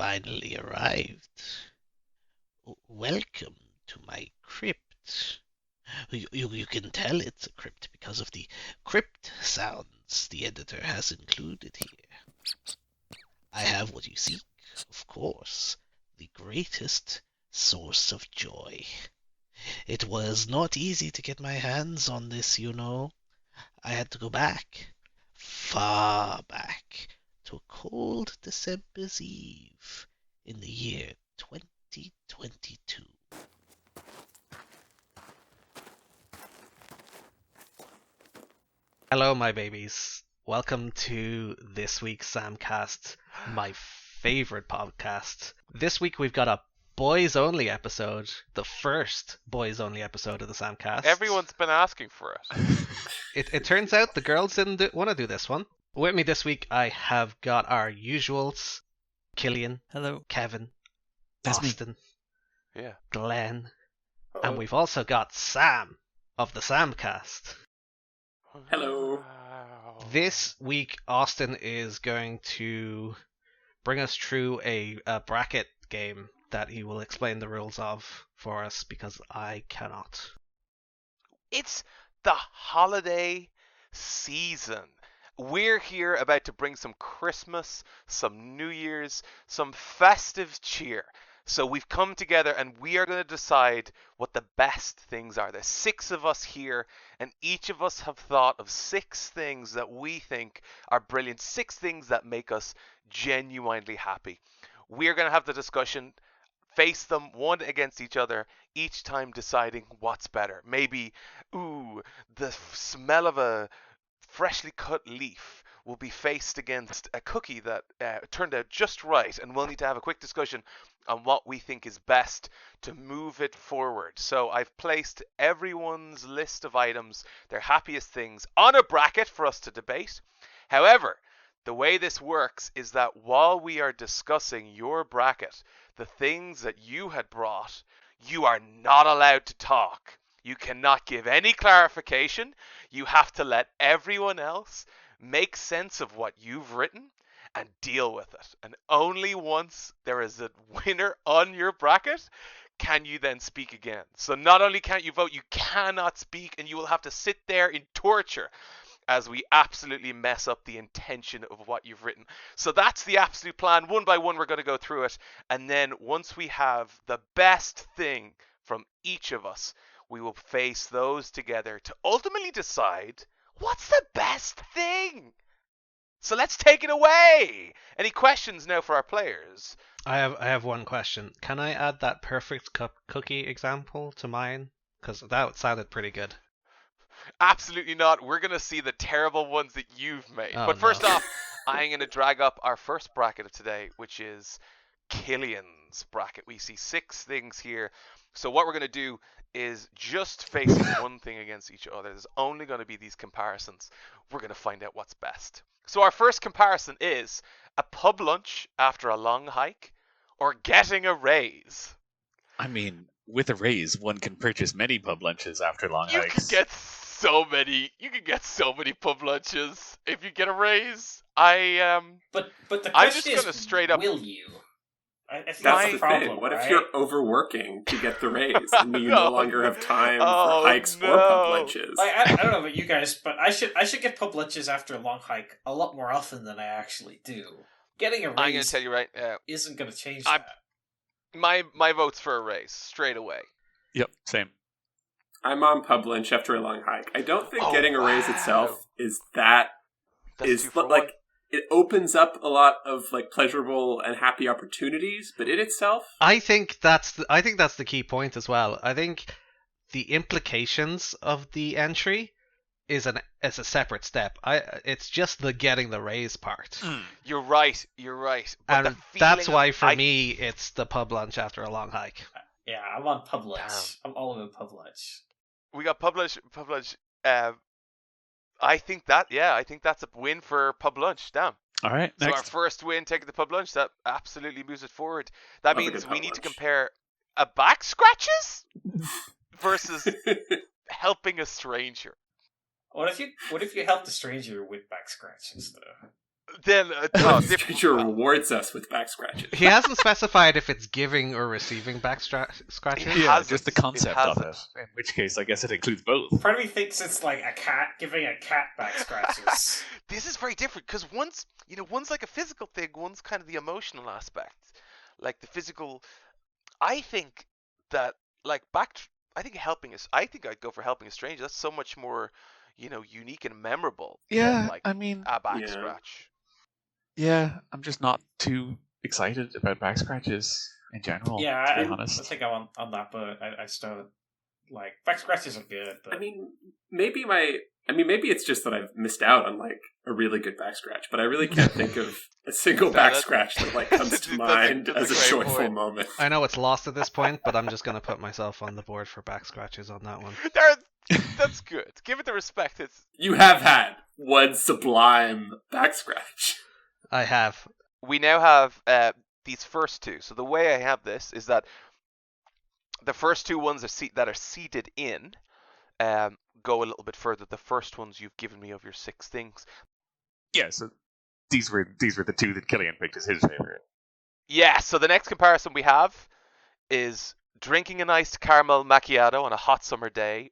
finally arrived. Welcome to my crypt. You can tell it's a crypt because of the crypt sounds the editor has included here. I have what you seek, of course, the greatest source of joy. It was not easy to get my hands on this, you know. I had to go back, far back, to a cold December's Eve in the year 2022. Hello, my babies. Welcome to this week's Samcast, my favorite podcast. This week we've got a boys-only episode, the first boys-only episode of the Samcast. Everyone's been asking for it. It turns out the girls didn't want to do this one. With me this week, I have got our usuals: Killian, Hello, Kevin, That's Austin, Yeah. Glenn, and we've also got Sam of the Samcast. Hello. Wow. This week, Austin is going to bring us through a bracket game that he will explain the rules of for us because I cannot. It's the holiday season. We're here about to bring some Christmas, some New Year's, some festive cheer. So we've come together and we are going to decide what the best things are. There's 6 of us here, and each of us have thought of 6 things that we think are brilliant, 6 things that make us genuinely happy. We're going to have the discussion, face them one against each other, each time deciding what's better. Maybe, the smell of a freshly cut leaf will be faced against a cookie that turned out just right, and we'll need to have a quick discussion on what we think is best to move it forward. So I've placed everyone's list of items, their happiest things, on a bracket for us to debate. However, the way this works is that while we are discussing your bracket, the things that you had brought, you are not allowed to talk. You cannot give any clarification. You have to let everyone else make sense of what you've written and deal with it. And only once there is a winner on your bracket can you then speak again. So not only can't you vote, you cannot speak, and you will have to sit there in torture as we absolutely mess up the intention of what you've written. So that's the absolute plan. One by one, we're going to go through it. And then once we have the best thing from each of us, we will face those together to ultimately decide what's the best thing. So let's take it away. Any questions now for our players? I have one question. Can I add that perfect cookie example to mine? Because that sounded pretty good. Absolutely not. We're going to see the terrible ones that you've made. Oh, but first no. off, I'm going to drag up our first bracket of today, which is Killian's bracket. We see 6 things here. So what we're going to do is just facing one thing against each other. There's only going to be these comparisons. We're going to find out what's best. So our first comparison is a pub lunch after a long hike or getting a raise. I mean, with a raise, one can purchase many pub lunches after long You hikes. can get so many pub lunches if you get a raise. But the I'm just question gonna is, straight up. will you? I think That's that's the the problem. thing. What right? if you're overworking to get the raise and you no longer have time Oh, for hikes or no. pub lunches? I don't know about you guys, but I should get pub lunches after a long hike a lot more often than I actually do. Getting a raise I'm gonna tell you right now. isn't going to change I'm- that. My vote's for a raise straight away. Yep, same. I'm on pub lunch after a long hike. I don't think Oh, getting a raise wow. itself is that That's is 2 for like 1. it opens up a lot of like pleasurable and happy opportunities, but in itself, I think that's the key point as well. I think the implications of the entry is a separate step. It's just the getting the raise part. You're right. But And the that's feeling why of- for me it's the pub lunch after a long hike. Yeah, I'm on pub lunch. Damn. I'm all about pub lunch. we got pub lunch. I think that's a win for pub lunch. Damn. All right, So our next. first win, taking the pub lunch, that absolutely moves it forward. That Love a means good we pub need to lunch. compare a back scratches versus helping a stranger. What if you help the stranger with back scratches though? Then The stranger rewards us with back scratches. He hasn't specified if it's giving or receiving back scratches. It Yeah, has just the it. It concept has of it. it. In which case, I guess it includes both. Part of me thinks it's like a cat giving a cat back scratches. This is very different because one's like a physical thing, one's kind of the emotional aspect. Like the physical, I think that like I think I'd go for helping a stranger. That's so much more, unique and memorable. Yeah, than, like I mean, a back Yeah. scratch. yeah, I'm just not too excited about back scratches in general, Yeah, to I be honest. think I'm on that, but I just don't like back scratches are good. But I mean, maybe it's just that I've missed out on like a really good back scratch, but I really can't think of a single No, back that- scratch that like comes to mind that's a as a great joyful point. moment. I know it's lost at this point, but I'm just going to put myself on the board for back scratches on that one. That's good. Give it the respect. It's You have had one sublime back scratch. I have. we now have these first two. So the way I have this is that the first two ones that are seated in go a little bit further. The first ones you've given me of your 6 things. Yeah, so these were the two that Killian picked as his favorite. Yeah, so the next comparison we have is drinking an iced caramel macchiato on a hot summer day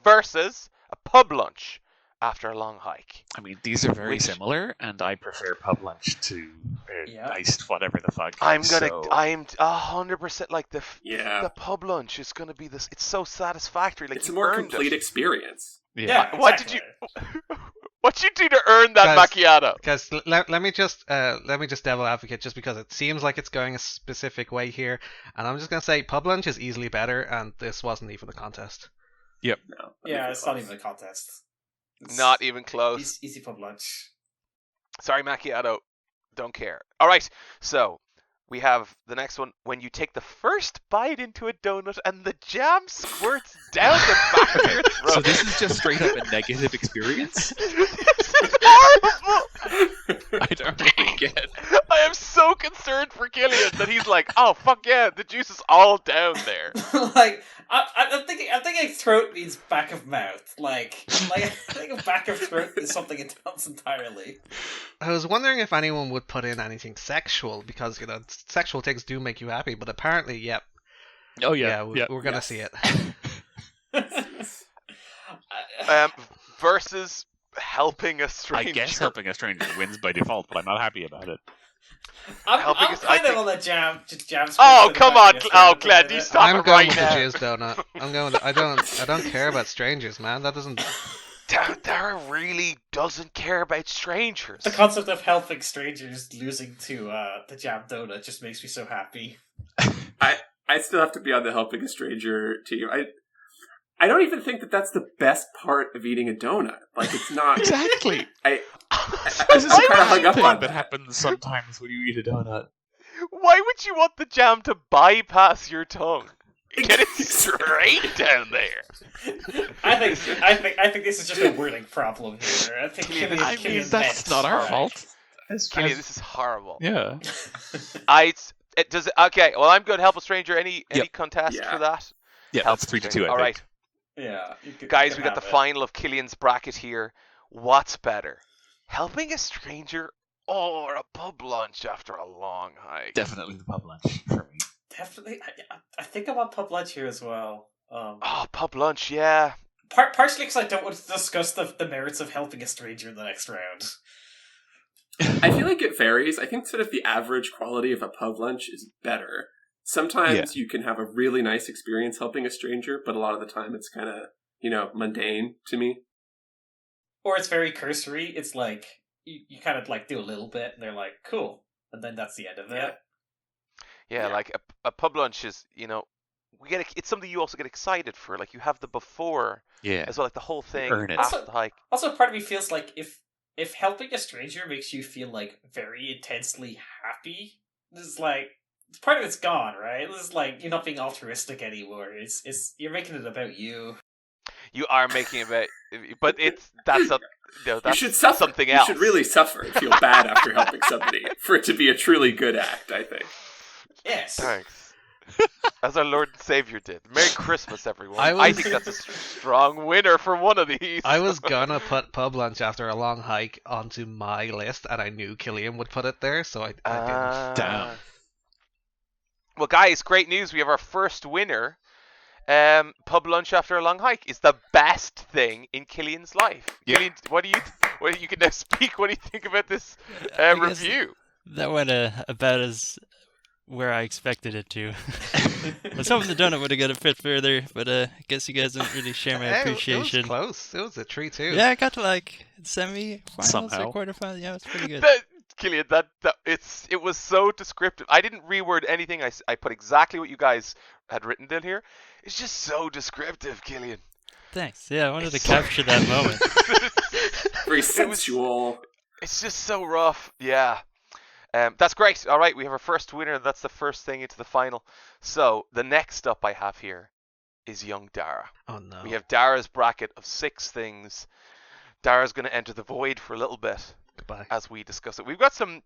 versus a pub lunch after a long hike. I mean, these are very Which- similar, and I prefer pub lunch to Yeah. iced whatever the fuck. I'm so- 100% like the Yeah, pub lunch is gonna be this. It's so satisfactory. Like it's a you more earned complete it. experience. yeah, What did exactly. What'd you do to earn that Guys- macchiato? Guys, let me just devil advocate just because it seems like it's going a specific way here, and I'm just gonna say pub lunch is easily better, and this wasn't even a contest. No, Yeah, it's not even a contest. It's Not even close. easy pub lunch. Sorry, macchiato. Don't care. All right, so we have the next one. When you take the first bite into a donut and the jam squirts down the back of your throat. So this is just straight up a negative experience? This is horrible. I don't really get it. I am so concerned for Killian that he's like, oh fuck yeah, the juice is all down there. Like I'm thinking throat means back of mouth. Like I think back of throat is something else entirely. I was wondering if anyone would put in anything sexual because sexual things do make you happy, but apparently, yep, Oh yeah, we're gonna see it. Versus helping a stranger. I guess helping a stranger wins by default, but I'm not happy about it. I'm I kind of think- on the jam. Oh come on! Oh Glad, you stop I'm it going right with the now. jizz donut. I'm going. I don't care about strangers, man. That doesn't. Dara really doesn't care about strangers. The concept of helping strangers losing to the jam donut just makes me so happy. I still have to be on the helping a stranger team. I don't even think that that's the best part of eating a donut. Like, it's not. Exactly. I This is I'm a kinda hung bad up thing on that that. happens sometimes when you eat a donut. Why would you want the jam to bypass your tongue? Get it straight down there. I think this is just a wording problem here. I think Killian, Killian, I Killian That's meant not our correct. fault. Killian, this is horrible. Yeah. Okay, well, I'm good. Help a stranger. Any Yep. contest Yeah. for that? Yeah, Help that's a 3-2, stranger. I All think. right, Yeah, you guys, can we got the have it. final of Killian's bracket here. What's better, helping a stranger or a pub lunch after a long hike? Definitely the pub lunch for me. Definitely, I think I'm on pub lunch here as well. Oh, pub lunch, yeah. Partially because I don't want to discuss the merits of helping a stranger in the next round. I feel like it varies. I think sort of the average quality of a pub lunch is better. Sometimes you can have a really nice experience helping a stranger, but a lot of the time it's kind of, mundane to me. Or it's very cursory. It's like you kind of like do a little bit, and they're like, "Cool," and then that's the end of it. Yeah, Yeah. like a pub lunch is, it's something you also get excited for. Like you have the before Yeah. as well, like the whole thing earn it. after the hike. Also, part of me feels like if helping a stranger makes you feel like very intensely happy, this is like part of it's gone, right? This is like you're not being altruistic anymore. It's you're making it about you. You are making it about, but that's You that's should suffer. something else. You should really suffer and feel bad after helping somebody for it to be a truly good act, I think. Yes. Thanks. as our Lord and Savior did. Merry Christmas, everyone. I I was- think that's a strong winner for one of these. I was gonna put pub lunch after a long hike onto my list, and I knew Killian would put it there, so I didn't. Damn. Well, guys, great news. We have our first winner. Pub lunch after a long hike is the best thing in Killian's life. Yeah. Killian, what do you can now speak? What do you think about this I guess review? that went about as where I expected it to. I was hoping the donut would have got a bit further, but I guess you guys don't really share my appreciation. It was close. It was a 3-2. Yeah, I got to like semi-finals Somehow. or quarterfinals. Yeah, it was pretty good. Killian, it was so descriptive. I didn't reword anything. I put exactly what you guys had written down here. It's just so descriptive, Killian. Thanks. Yeah, I wanted to It's capture that moment. Very sensual. It's just so rough. Yeah. That's great. All right, we have our first winner. That's the first thing into the final. So the next up I have here is young Dara. Oh no. We have Dara's bracket of 6 things. Dara's going to enter the void for a little bit Goodbye. as we discuss it. We've got some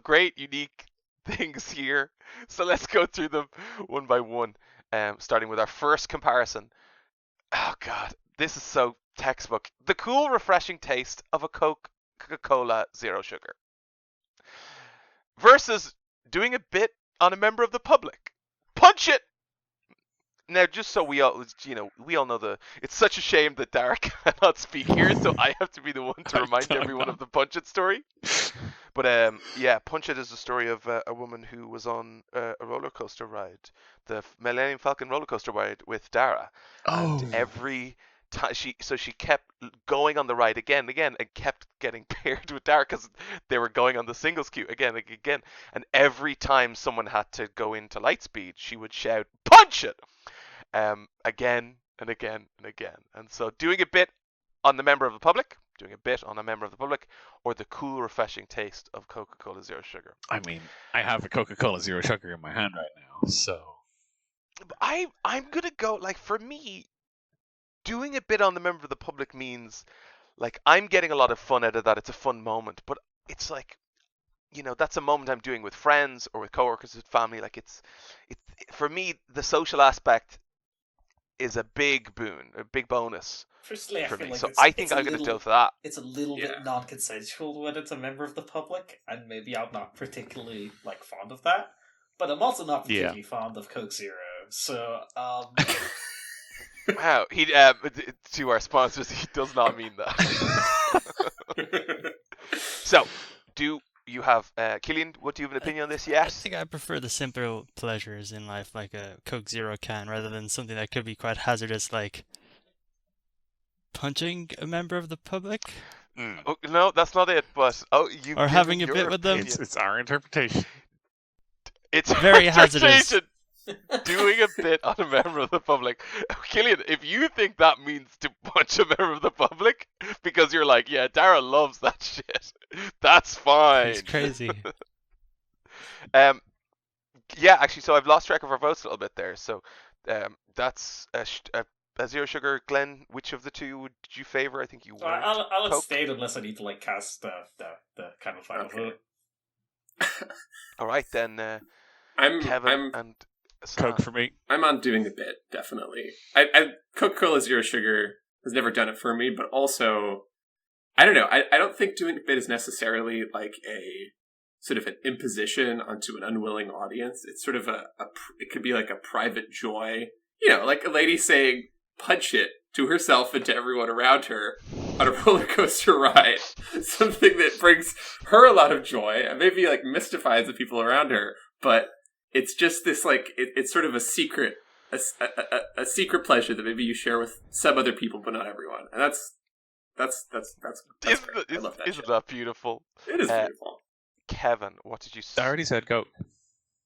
great, unique things here. So let's go through them one by one, starting with our first comparison. Oh, God. This is so textbook. The cool, refreshing taste of a Coca-Cola Zero Sugar versus doing a bit on a member of the public. Punch it! Now, just so we all know it's such a shame that Dara cannot speak here, so I have to be the one to remind everyone of the Punch It story. But yeah, Punch It is the story of a woman who was on a roller coaster ride, the Millennium Falcon roller coaster ride with Dara. Oh. And every time she kept going on the ride again and again, and kept getting paired with Dara because they were going on the singles queue again and again. And every time someone had to go into Lightspeed, she would shout, "Punch it!" Again and again and again. And so doing a bit on the member of the public, or the cool, refreshing taste of Coca-Cola Zero Sugar. I mean, I have a Coca-Cola Zero Sugar in my hand right now, so I'm gonna go, like, for me, doing a bit on the member of the public means, like, I'm getting a lot of fun out of that. It's a fun moment, but it's like, that's a moment I'm doing with friends or with coworkers, with family. Like, it's for me, the social aspect is a big boon, a big bonus Personally, I for feel me. like So it's, I think it's a I'm going to little- go for that. It's a little Yeah. bit non-consensual when it's a member of the public, and maybe I'm not particularly fond of that. But I'm also not particularly fond of Coke Zero. So, Wow, he to our sponsors, he does not mean that. So, do you have Killian? What do you have an opinion on this? I Yes. think I prefer the simple pleasures in life, like a Coke Zero can, rather than something that could be quite hazardous, like punching a member of the public Oh, no, that's not it. But you or having a bit with them. it's our interpretation. It's Very hazardous. interpretation. Doing a bit on a member of the public. Killian, if you think that means to punch a member of the public because you're like, yeah, Dara loves that shit, that's fine. It's crazy. Yeah, actually, so I've lost track of our votes a little bit there. So that's a Zero Sugar. Glenn, which of the two would you favor? I think you weren't. I'll Coke? abstain unless I need to cast the kind of final Okay. vote. All right, then I'm Kevin and Sam. Coke for me. I'm on doing a bit, definitely. Coca-Cola Zero Sugar has never done it for me, but also, I don't know. I don't think doing a bit is necessarily like a sort of an imposition onto an unwilling audience. It's sort of it could be like a private joy. Like a lady saying "punch it" to herself and to everyone around her on a roller coaster ride. Something that brings her a lot of joy and maybe like mystifies the people around her, but it's just this like it's sort of a secret, a secret pleasure that maybe you share with some other people, but not everyone. And that's great. I love that. Isn't shit. that beautiful? It is beautiful. Kevin, what did you say? I already said Coke.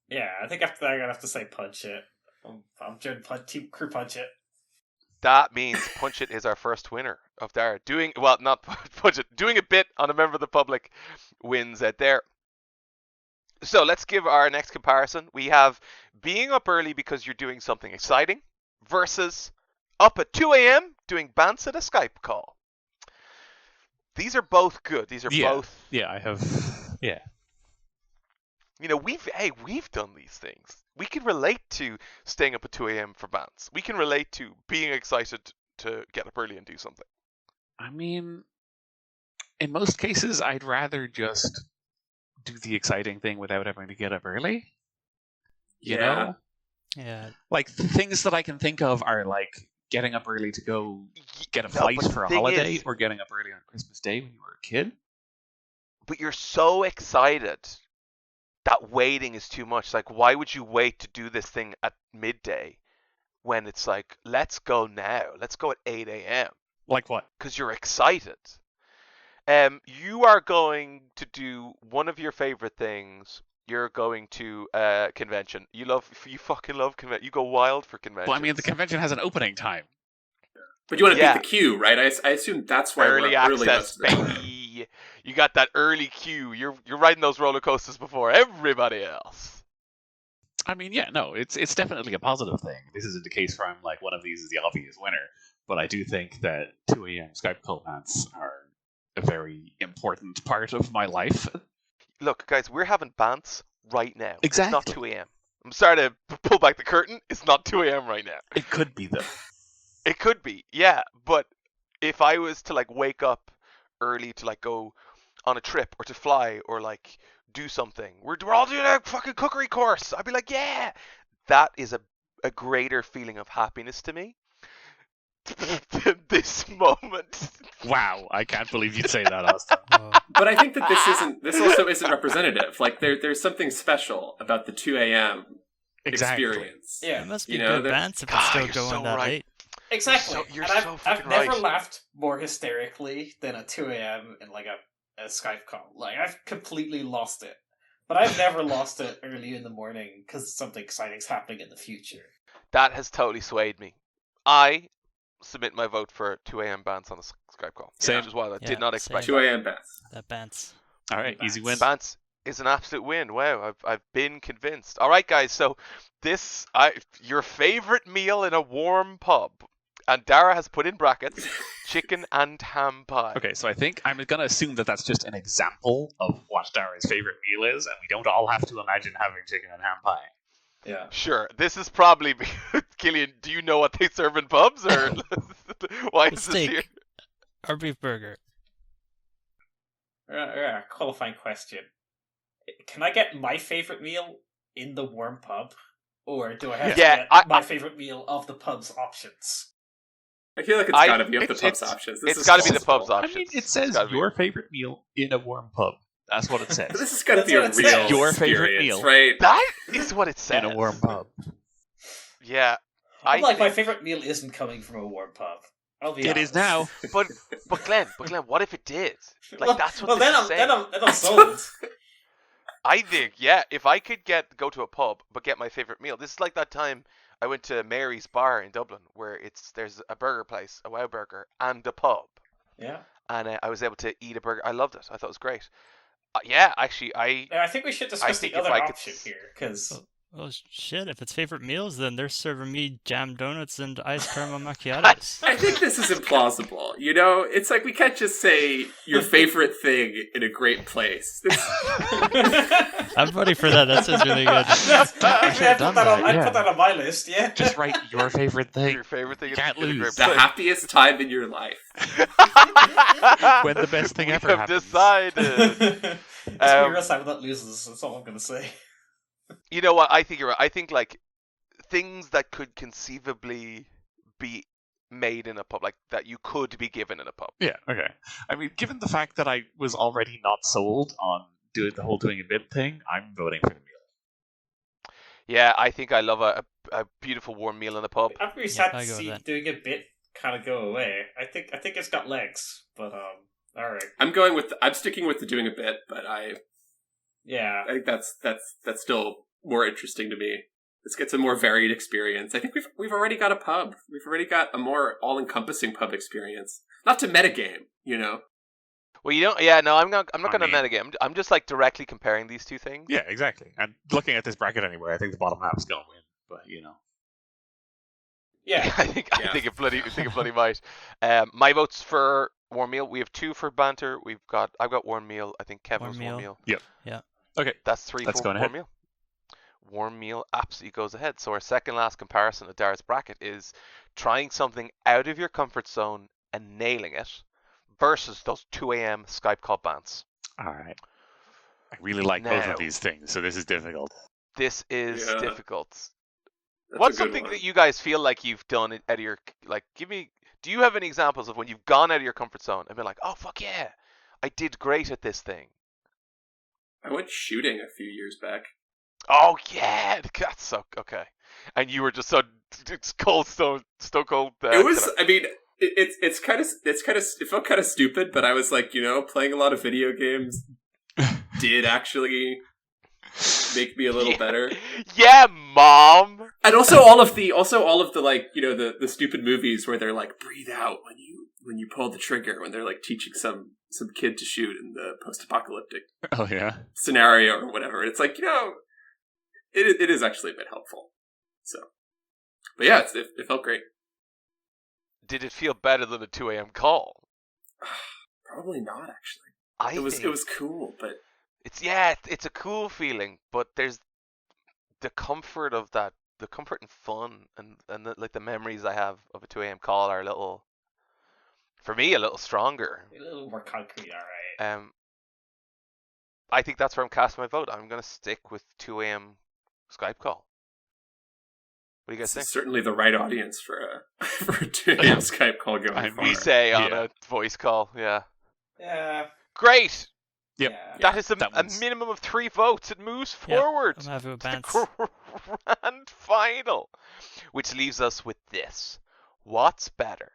Yeah, I think after that I'm gonna have to say punch it. I'm doing Team Crew Punch It. That means Punch It is our first winner of Dara. Not Punch It, doing a bit on a member of the public wins out there. So let's give our next comparison. We have being up early because you're doing something exciting versus up at 2 a.m. doing bants at a Skype call. These are both good. These are both... Yeah, I have... Yeah. You know, we've done these things. We can relate to staying up at 2 a.m. for bands. We can relate to being excited to get up early and do something. I mean, in most cases, I'd rather just do the exciting thing without having to get up early. You know? Yeah. Like, the things that I can think of are like getting up early to go get a No, flight but the for a thing holiday, is- or getting up early on Christmas Day when you were a kid. But you're so excited that waiting is too much. Like, why would you wait to do this thing at midday when it's like, let's go now. Let's go at 8 a.m. Like what? because you're excited. You are going to do one of your favorite things. You're going to convention. You fucking love convention. You go wild for convention. Well, I mean, the convention has an opening time. But you want to Yeah. beat the queue, right? I assume that's why early we're early access, most of the time. baby. You got that early queue. You're riding those roller coasters before everybody else. I mean, yeah, no, it's definitely a positive thing. This isn't the case where I'm like, one of these is the obvious winner. But I do think that 2 a.m. Skype call bants are a very important part of my life. Look, guys, we're having bants right now. Exactly. It's not 2 a.m. I'm sorry to pull back the curtain. It's not 2 a.m. right now. It could be, though. It could be, yeah. But if I was to like wake up early to like go on a trip or to fly or like do something, we're all doing a fucking cookery course. I'd be like, yeah. That is a greater feeling of happiness to me than this moment. Wow, I can't believe you'd say that, Austin. Oh, But I think that this also isn't representative. Like there's something special about the 2 a.m. Exactly. experience. it Yeah, must be You know, good they're- bands if it's God, still you're going so that right. late. exactly. You're And so I've fucking never right. laughed more hysterically than at 2 a.m. in like a Skype call. Like, I've completely lost it. But I've never lost it early in the morning because something exciting's happening in the future. That has totally swayed me. I submit my vote for 2 a.m. bans on the Skype call. Same. Which is wild. I Yeah, did not expect same. 2 that. a.m. bets. That bands. All right, easy win. Bants is an absolute win. Wow, I've been convinced. All right, guys. So your favorite meal in a warm pub, and Dara has put in brackets chicken and ham pie. Okay, so I think I'm going to assume that that's just an example of what Dara's favorite meal is, and we don't all have to imagine having chicken and ham pie. Yeah. Sure. This is probably Killian. Do you know what they serve in pubs, or why is this Steak. here? Or beef burger. Qualifying question. Can I get my favorite meal in the warm pub? Or do I have Yeah, to get I- my favorite meal of the pub's options? I feel like it's got to be up the pub's options. This It's is got to be the possible. pub's I options. mean, it It's says gotta be. your favorite meal in a warm pub. That's what it But says. this has got to That's be a what it real says. Your favorite experience, meal. right? That is what it says. in a warm pub. Yeah. I'm like, my think- favorite meal isn't coming from a warm pub. I'll be It honest. is now. But Glenn, what if it did? Like Well- that's what well, this then is I'm, saying. then I'm sold. I think, yeah, if I could go to a pub but get my favorite meal. This is like that time I went to Mary's Bar in Dublin where there's a burger place, a Wow Burger, and a pub, Yeah. and I was able to eat a burger. I loved it. I thought it was great. Yeah, actually, I I think we should discuss think the if other I could option s- here, because Oh shit! If it's favorite meals, then they're serving me jam donuts and iced caramel macchiatos. I think this is implausible. You know, it's like we can't just say your favorite thing in a great place. I'm voting for that. That sounds really good. Actually, I done put that on. that, I yeah. put that on my list. Yeah. Just write your favorite thing. your favorite thing. Can't in a lose. great the place. happiest time in your life. When the best thing We ever have happens. decided. It's Um, real time that loses. That's all I'm gonna say. You know what? I think you're right. I think like things that could conceivably be made in a pub, like that you could be given in a pub. Yeah, okay. I mean, given the fact that I was already not sold on doing the whole doing a bit thing, I'm voting for the meal. Yeah, I think I love a beautiful warm meal in a pub. I'm really Yeah, sad to I go with see that. doing a bit kind of go away. I think it's got legs, but all right. I'm sticking with the doing a bit, but I Yeah. think that's still more interesting to me. This gets a more varied experience. I think we've already got a pub. We've already got a more all-encompassing pub experience. Not to metagame, you know. Well, you don't. Yeah, no, I'm not going to mean- metagame. I'm just like directly comparing these two things. Yeah, exactly. And looking at this bracket anyway, I think the bottom half's going to win. But, you know. Yeah. I think it bloody might. My vote's for warm meal. We have two for banter. I've got warm meal. I think Kevin's Warm warm meal. meal. Yeah. Okay. That's 3 Let's for go warm ahead. meal. Warm meal absolutely goes ahead. So our second last comparison of Dara's bracket is trying something out of your comfort zone and nailing it versus those 2 a.m. Skype call bans. All right. I really like both Now, of these things, so this is difficult. this is Yeah. difficult. That's What's a good something one. that you guys feel like you've done out of your, like, do you have any examples of when you've gone out of your comfort zone and been like, oh, fuck yeah, I did great at this thing? I went shooting a few years back. Oh, yeah, that's so, okay. And you were just so, it's cold, stone cold. It was. I mean, it's kind of. It felt kind of stupid, but I was like, playing a lot of video games did actually make me a little better. Yeah, mom. And also all of the like, the stupid movies where they're like, breathe out when you pull the trigger, when they're like teaching some kid to shoot in the post-apocalyptic Oh yeah. scenario or whatever. It's like, it is actually a bit helpful. So, but yeah, it felt great. Did it feel better than a 2 a.m. call? Probably not, actually. It was cool, but it's a cool feeling, but there's the comfort of that, the comfort and fun, and the memories I have of a 2 a.m. call are a little stronger. A little more concrete, alright. I think that's where I'm casting my vote. I'm gonna stick with 2 a.m. Skype call. What do you guys think? it's certainly the right audience for a 2 a.m. Skype call going I forward. We say on Yeah. a voice call, yeah. Yeah. Great. Yep. Yeah. That is that a one's- minimum of 3 votes. It moves Yeah, forward. I'm happy with to the Bants. grand final, which leaves us with this: what's better,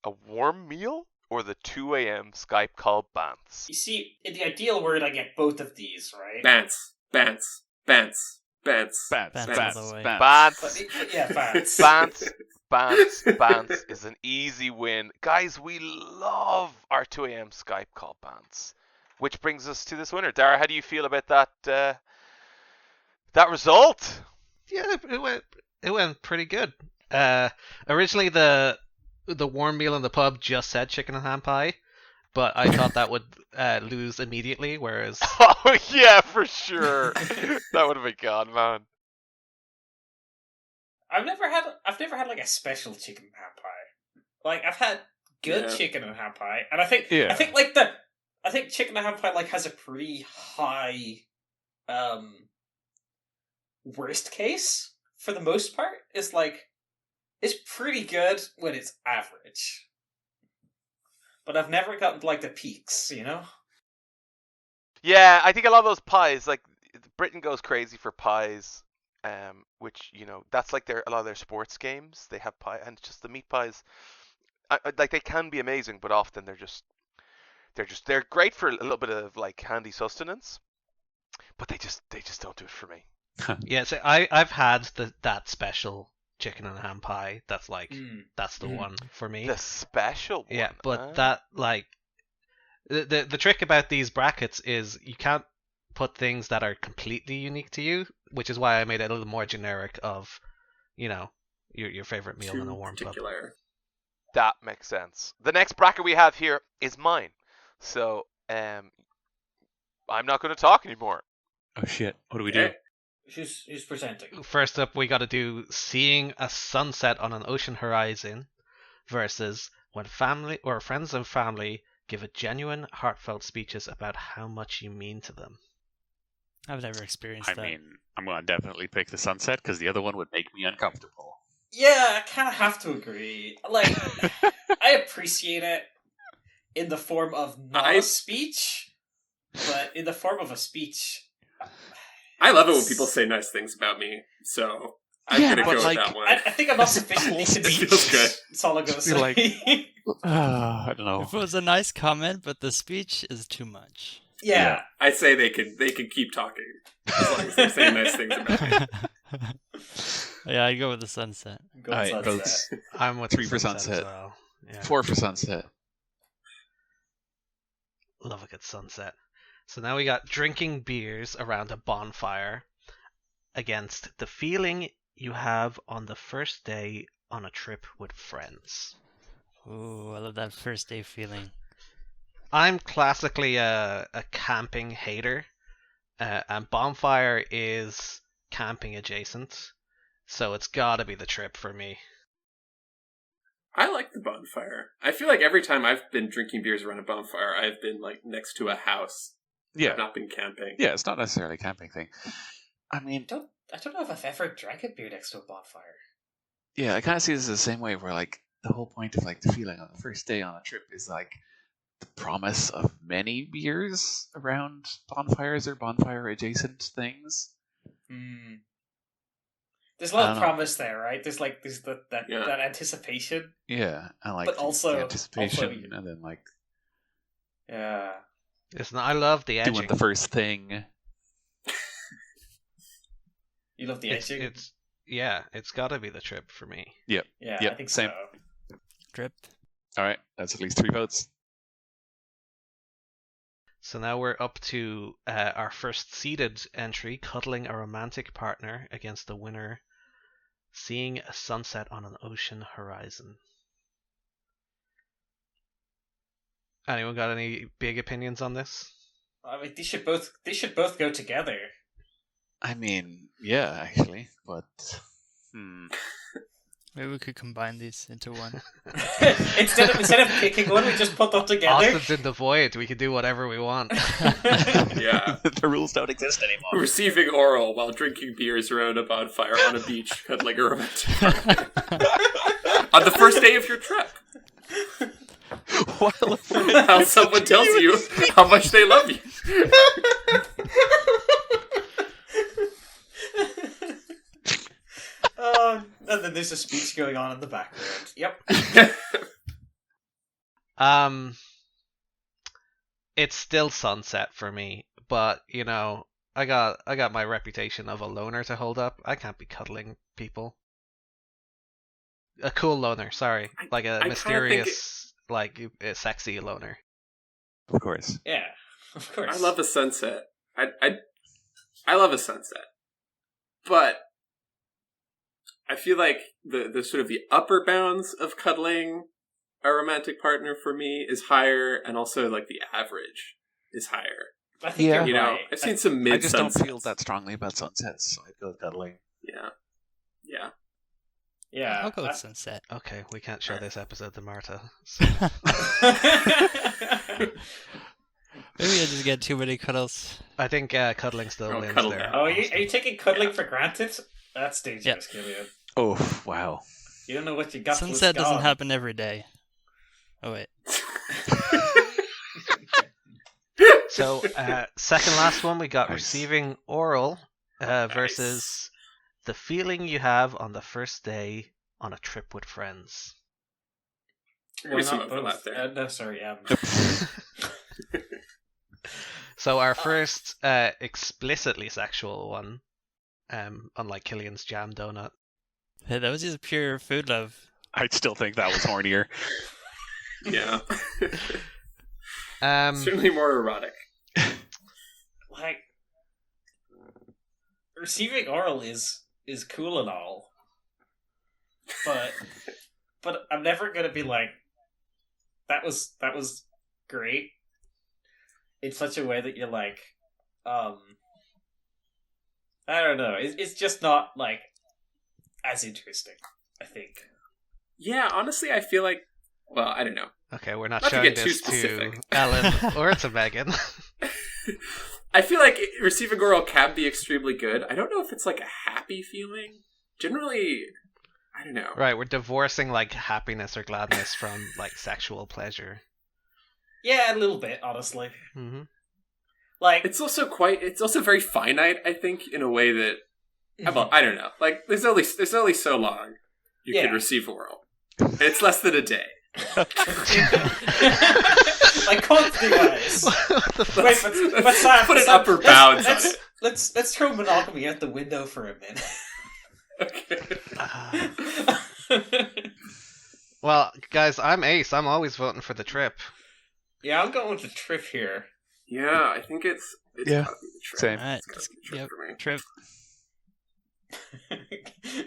a warm meal or the 2 a.m. Skype call bants? You see, in the ideal world, I get both of these, right? Bants. Bants, Bants bants, all the way. bants. But yeah, fans. Bants is an easy win. Guys, we love our 2 a.m. Skype call bants. Which brings us to this winner. Dara, how do you feel about that result? Yeah, it went pretty good. Originally the warm meal in the pub just said chicken and ham pie, but I thought that would lose immediately. Whereas Oh yeah, for sure. That would have been gone, man. I've never had like a special chicken and ham pie. Like I've had good Yeah. chicken and ham pie, and I think Yeah. I think chicken and ham pie like has a pretty high worst case for the most part. It's pretty good when it's average. But I've never gotten to like the peaks, you know? Yeah, I think a lot of those pies, like Britain goes crazy for pies, which that's like a lot of their sports games. They have pie, and just the meat pies, like they can be amazing, but often they're great for a little bit of like handy sustenance, but they just don't do it for me. yeah, so I've had that special chicken and ham pie. That's like that's the Mm. one for me. The special one. Yeah, but ah. that like the trick about these brackets is you can't put things that are completely unique to you, which is why I made it a little more generic of, your favorite meal in a Too warm pub. particular. That makes sense. The next bracket we have here is mine, so I'm not going to talk anymore. Oh shit! What do we do? Okay. Who's presenting? First up, we got to do seeing a sunset on an ocean horizon versus when family or friends and family give a genuine, heartfelt speeches about how much you mean to them. I've never experienced I that. mean, I'm gonna definitely pick the sunset because the other one would make me uncomfortable. Yeah, I kind of have to agree. Like, I appreciate it in the form of not a speech, but in the form of a speech. I love it when people say nice things about me, so I'm Yeah, gonna but go like- with that one. I think I'm not sufficiently It feels good. That's all I'm gonna Be say. like- I don't know. If it was a nice comment, but the speech is too much. yeah. I say they can keep talking as long as they're saying nice things about me. Yeah, I'd go with the sunset. Go Alright, sunset. votes. I'm with 3 the for sunset sunset. as well. Yeah. 4 for sunset. Love a good sunset. So now we got drinking beers around a bonfire against the feeling you have on the first day on a trip with friends. Ooh, I love that first day feeling. I'm classically a camping hater. and bonfire is camping adjacent, so it's gotta be the trip for me. I like the bonfire. I feel like every time I've been drinking beers around a bonfire, I've been like next to a house. Yeah. I've not been camping. Yeah, it's not necessarily a camping thing. I mean, I don't know if I've ever drank a beer next to a bonfire. yeah, I kind of see this the same way where, like, the whole point of, like, the feeling on the first day on a trip is, like, the promise of many beers around bonfires or bonfire-adjacent things. There's a lot I of don't know. promise there, right? There's that anticipation. Yeah, and, like, But the also- anticipation, and then, like, Yeah. Listen, I love the edging. doing the first thing. You love the it's, edging? it's gotta be the trip for me. Yeah, Yep, I think same. so. Trip. All right, that's at least 3 votes. So now we're up to our first seeded entry, cuddling a romantic partner against the winner, seeing a sunset on an ocean horizon. Anyone got any big opinions on this? I mean, they should both go together. I mean, yeah, actually, but... Maybe we could combine these into one. instead of picking one, we just put them together. Austin's in the void. We can do whatever we want. Yeah. the rules don't exist anymore. Receiving oral while drinking beers around a bonfire on a beach, cuddling a romantic partner. On the first day of your trip. How someone tells you how much they love you. And then there's a speech going on in the background. Yep. It's still sunset for me, but you know, I got my reputation of a loner to hold up. I can't be cuddling people. A cool loner, sorry, like a I mysterious, like a sexy loner. Of course. Yeah, of course. I love a sunset. I love a sunset. But I feel like the sort of the upper bounds of cuddling a romantic partner for me is higher, and also like the average is higher. I think Yeah. you're You know, right. I've seen some mid I just don't sunsets. feel that strongly about sunsets, so I'd go cuddling. Yeah. Yeah. Yeah. I'll go with sunset. Okay, we can't show this episode to Marta. Maybe I just get too many cuddles. I think cuddling still Oh, wins cuddle there. down. Oh, are you taking cuddling for granted? That's dangerous, Killian. Oh, wow. You don't know what you got. till it's Sunset doesn't gone. happen every day. Oh wait. So, second last one, we got Nice. receiving oral versus the feeling you have on the first day on a trip with friends. There's some not overlap both. there. No, sorry. So our first explicitly sexual one, unlike Killian's jam donut. Hey, that was just pure food love. I'd still think that was hornier. Yeah. Um, Certainly more erotic. Like, receiving oral is cool and all, but I'm never gonna be like, that was great, in such a way that you're like, I don't know. It's just not like as interesting, I think. Yeah, honestly, I feel like, well, I don't know. okay, we're not Not to showing get too this to specific. Alan or to Megan. I feel like receiving oral can be extremely good. I don't know if it's like a happy feeling. Generally, I don't know. Right, we're divorcing like happiness or gladness from like sexual pleasure. Yeah, a little bit, honestly. Mm-hmm. Like, It's also very finite, I think, in a way that, well, I don't know. Like, there's only so long you Yeah. can receive oral. And it's less than a day. like quantity wise. Wait, but Sam, Put an Sam, upper bounds on it. Let's throw monogamy out the window for a minute. Okay. Well, guys, I'm Ace. I'm always voting for the trip. Yeah, I'm going with the trip here. Yeah, I think it's Yeah, gotta be the trip. same. Alright, It's gotta be the trip yep, for me. trip.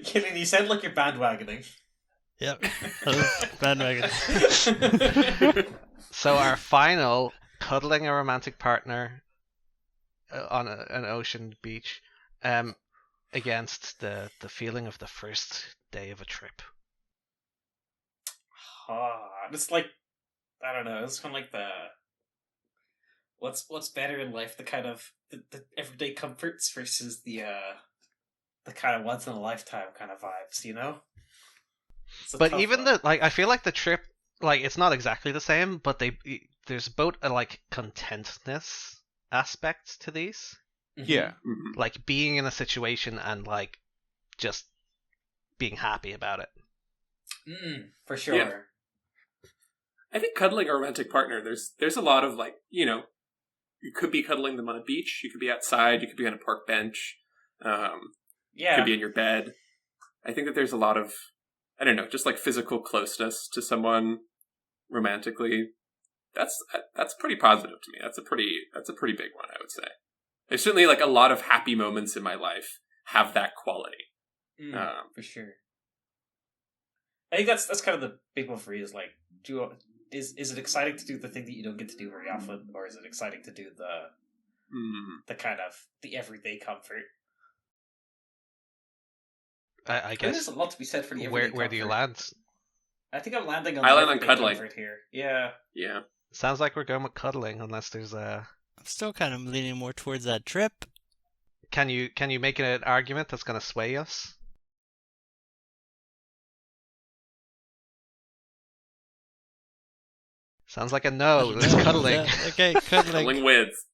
Killian, you sound like you're bandwagoning. Yep. Bandwagon. So our final cuddling a romantic partner on an ocean beach, against the feeling of the first day of a trip. It's like, I don't know. It's kind of like the what's better in life, the kind of the everyday comforts versus the kind of once in a lifetime kind of vibes, you know? It's a But tough even one. I feel like the trip, like it's not exactly the same, but there's both a like contentness aspect to these, Mhm. Yeah. Mhm. like being in a situation and like just being happy about it. For sure. Yeah. I think cuddling a romantic partner, there's a lot of like, you could be cuddling them on a beach, you could be outside, you could be on a park bench, you Yeah. could be in your bed. I think that there's a lot of, I don't know, just like physical closeness to someone romantically. That's pretty positive to me. That's a pretty big one, I would say. There's certainly like a lot of happy moments in my life have that quality. For sure. I think that's kind of the big one for you. Is like, is it exciting to do the thing that you don't get to do very often, or is it exciting to do the kind of the everyday comfort? I I think guess. there's a lot to be said for the everyday Where do you comfort. land? I think I'm landing on I the land on everyday cuddling. comfort here. Yeah. Yeah. Sounds like we're going with cuddling, unless there's a. I'm still kind of leaning more towards that trip. Can you make an argument that's going to sway us? Sounds like a no. No, It's cuddling. okay, cuddling. Cuddling wins.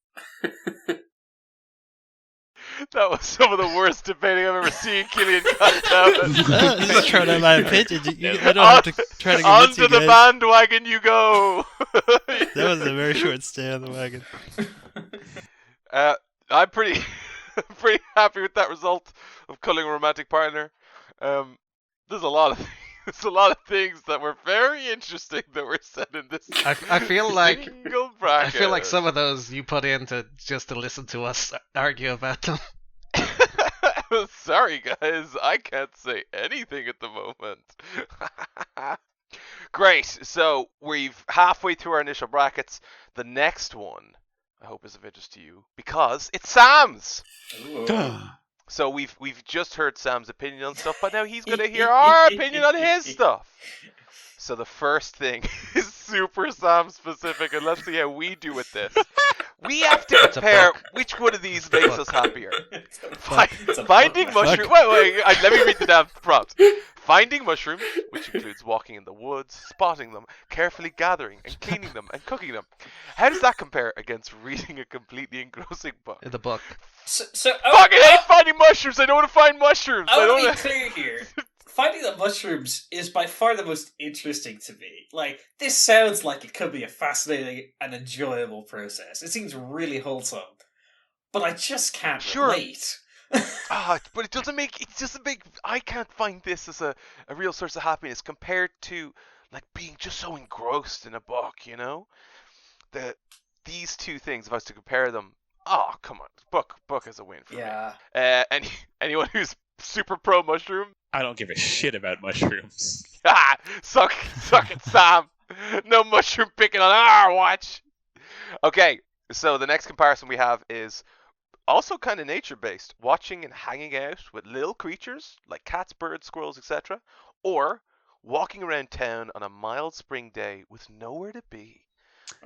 That was some of the worst debating I've ever seen Killian cut out. Just trying out my opinion. I don't have to try to convince Onto you the guys. bandwagon you go. That was a very short stay on the wagon. I'm pretty pretty happy with that result of culling a romantic partner. There's a lot of things that were very interesting that were said in this. I feel like single I bracket. feel like some of those you put in just to listen to us argue about them. Sorry, guys, I can't say anything at the moment. Great. So we've halfway through our initial brackets. The next one, I hope, is of interest to you because it's Sam's. So we've just heard Sam's opinion on stuff, but now he's going to hear our opinion on his stuff. So the first thing is super Sam specific, and let's see how we do with this. We have to It's a compare book. which one of these makes us happier. It's a Finding book. mushrooms. Wait, let me read the damn prompts. Finding mushrooms, which includes walking in the woods, spotting them, carefully gathering and cleaning them and cooking them. How does that compare against reading a completely engrossing book? In the book. So Fucking hate finding mushrooms. I don't want to find mushrooms. I don't. want to be clear here. Finding the mushrooms is by far the most interesting to me. Like, this sounds like it could be a fascinating and enjoyable process. It seems really wholesome. But I just can't relate. But it doesn't make. I can't find this as a real source of happiness compared to like being just so engrossed in a book. You know, these two things. If I was to compare them, oh come on, book is a win for me. Anyone who's super pro mushroom. I don't give a shit about mushrooms. Suck it, Sam. No mushroom picking on our watch. Okay, so the next comparison we have is also kind of nature-based. Watching and hanging out with little creatures like cats, birds, squirrels, etc. Or walking around town on a mild spring day with nowhere to be.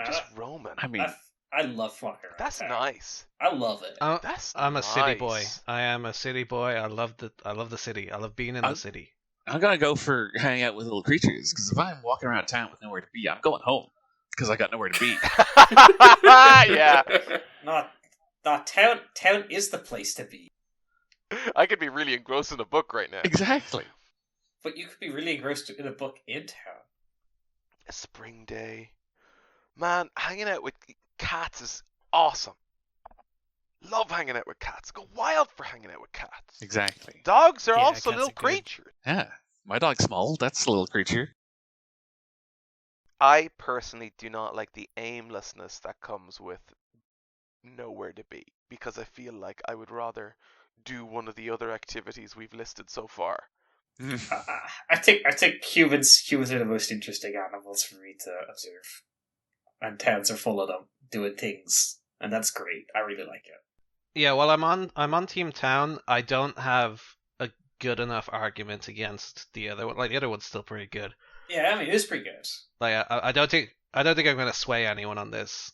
Just roaming. I mean, I love walking around. That's town. nice. I love it. I'm a city boy. nice. I am a city boy. I love the city. I love being in the city. I'm gonna go for hanging out with little creatures because if I'm walking around town with nowhere to be, I'm going home because I got nowhere to be. Yeah. Not town is the place to be. I could be really engrossed in a book right now. Exactly. But you could be really engrossed in a book in town. A spring day. Man, hanging out with cats is awesome. Love hanging out with cats. Go wild for hanging out with cats. Exactly. Dogs are Yeah, also cats little are good. creatures. Yeah. My dog's small. That's a little creature. I personally do not like the aimlessness that comes with nowhere to be because I feel like I would rather do one of the other activities we've listed so far. I think humans are the most interesting animals for me to observe, and towns are full of them doing things, and that's great. I really like it. Yeah, well, I'm on Team Town. I don't have a good enough argument against the other one. Like the other one's still pretty good. Yeah, I mean, it's pretty good. Like I don't think I'm gonna sway anyone on this.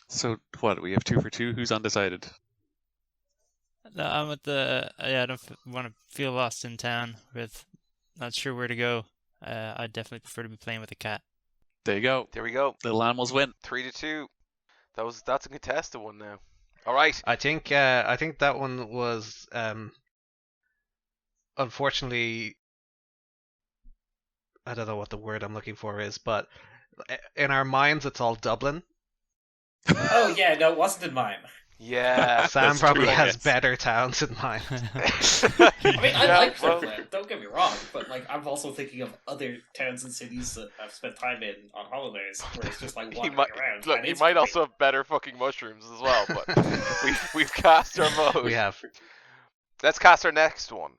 So what? We have 2 for 2. Who's undecided? No, I'm with the. Yeah, I don't want to feel lost in town with not sure where to go. I definitely prefer to be playing with a cat. There you go. There we go. Little animals win. 3-2. That's a contested one now. All right. I think that one was unfortunately, I don't know what the word I'm looking for is, but in our minds it's all Dublin. Oh yeah, no, it wasn't in mine. Yeah. Sam That's probably true, has yes. better towns in mind. I mean, I Yeah, like well, Dublin. Don't get me wrong, but like, I'm also thinking of other towns and cities that I've spent time in on holidays, where it's just like he wandering might around. look. and He it's might great. also have better fucking mushrooms as well. But we've cast our vote. We have. Let's cast our next one.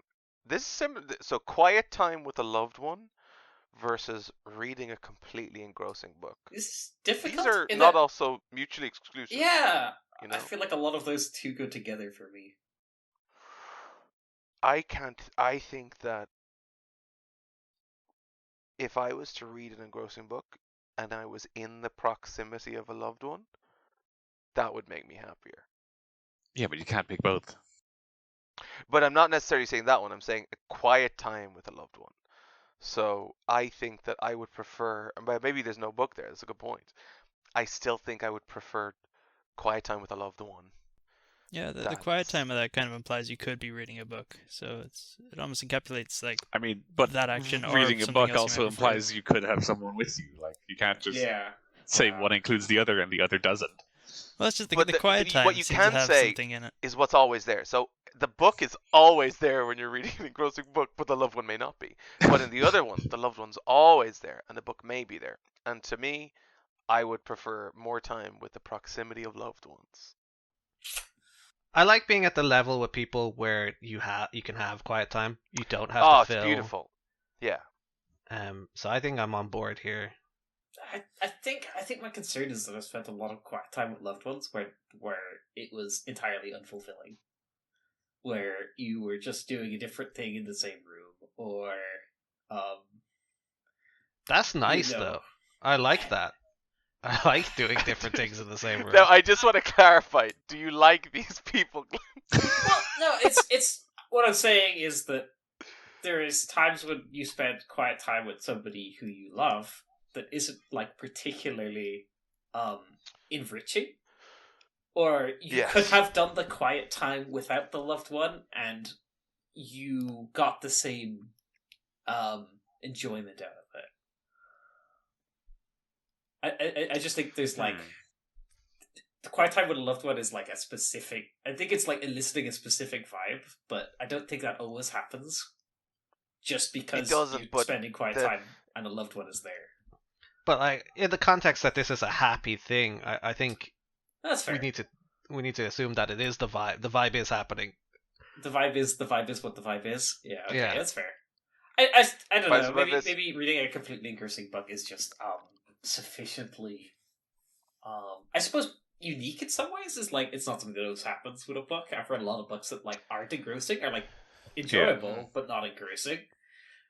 This is similar. So, quiet time with a loved one versus reading a completely engrossing book. This is difficult. These are in not that- also mutually exclusive. Yeah, You know, I feel like a lot of those two go together for me. I can't. I think that if I was to read an engrossing book and I was in the proximity of a loved one, that would make me happier. Yeah, but you can't pick both. But I'm not necessarily saying that one. I'm saying a quiet time with a loved one. So I think that I would prefer. But maybe there's no book there. That's a good point. I still think I would prefer quiet time with a loved one. Yeah, the quiet time of that kind of implies you could be reading a book, so it almost encapsulates like I mean, but that action. Or reading a something book else you also might prefer. implies you could have someone with you. Like, you can't just Yeah. say one includes the other and the other doesn't. Well, that's just But the quiet time what you seems can to have say something in it. is what's always there. So the book is always there when you're reading an engrossing book, but the loved one may not be. But in the other one, the loved one's always there, and the book may be there. And to me, I would prefer more time with the proximity of loved ones. I like being at the level with people where you can have quiet time. You don't have Oh, to it's fill. beautiful. Yeah. So I think I'm on board here. I think my concern is that I've spent a lot of quiet time with loved ones where it was entirely unfulfilling, where you were just doing a different thing in the same room, or That's nice know. though. I like that. I like doing different things in the same room. Now, I just want to clarify. Do you like these people? well, no, it's what I'm saying is that there is times when you spend quiet time with somebody who you love that isn't like particularly enriching, or you Yes. could have done the quiet time without the loved one and you got the same enjoyment out of it. I just think there's like the quiet time with a loved one is like a specific. I think it's like eliciting a specific vibe, but I don't think that always happens. Just because doesn't, you're but spending quiet time and a loved one is there. But like in the context that this is a happy thing, I think That's fair. we need to assume that it is the vibe. The vibe is happening. The vibe is what the vibe is. Yeah, okay, Yeah. that's fair. I don't Vibe's know. what Maybe it is. maybe reading a completely engrossing book is just sufficiently I suppose unique in some ways. Is like it's not something that always happens with a book. I've read a lot of books that like aren't engrossing, are like enjoyable but not engrossing.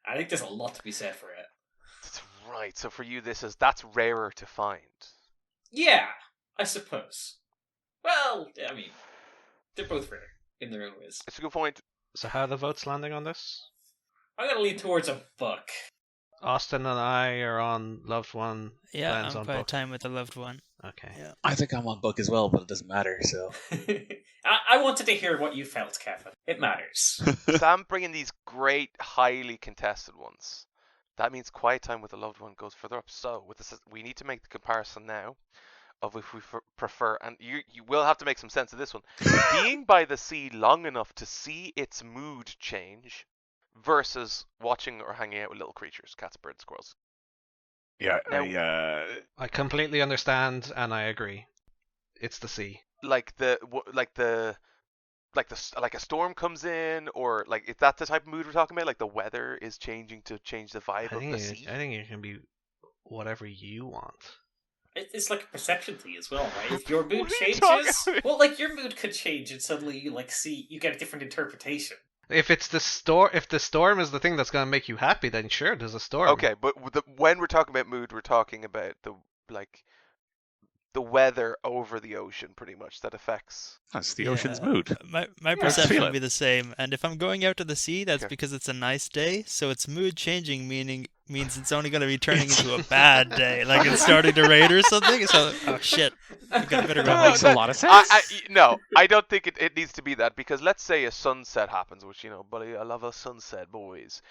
I think there's a lot to be said for it. That's right. So for you, that's rarer to find. Yeah, I suppose. Well, I mean, they're both rare in their own ways. It's a good point. So how are the votes landing on this? I'm gonna lean towards a book. Austin and I are on loved one. Yeah, Glenn's I'm on quiet book. time with a loved one. Okay. Yeah. I think I'm on book as well, but it doesn't matter, so. I wanted to hear what you felt, Kevin. It matters. Sam bringing these great, highly contested ones. That means quiet time with a loved one goes further up. So with this, we need to make the comparison now of if we prefer, and you will have to make some sense of this one. Being by the sea long enough to see its mood change versus watching or hanging out with little creatures, cats, birds, squirrels. Yeah, Now- I completely understand and I agree. It's the sea. Like a storm comes in, or like is that the type of mood we're talking about? Like the weather is changing to change the vibe of the sea. I think it can be whatever you want. It's like a perception thing as well, right? If your mood What are you talking changes, about? well, like your mood could change, and suddenly you get a different interpretation. If the storm is the thing that's gonna make you happy, then sure, there's a storm. Okay, but when we're talking about mood, we're talking about the weather over the ocean, pretty much, that affects. That's the ocean's mood. My I perception feel would it. be the same. And if I'm going out to the sea, that's Okay. because it's a nice day. So it's mood changing, means it's only going to be turning into a bad day, like it's starting to rain or something. So oh shit, I better go That home. makes a lot of sense. No, I don't think it needs to be that, because let's say a sunset happens, which, buddy, I love a sunset, boys.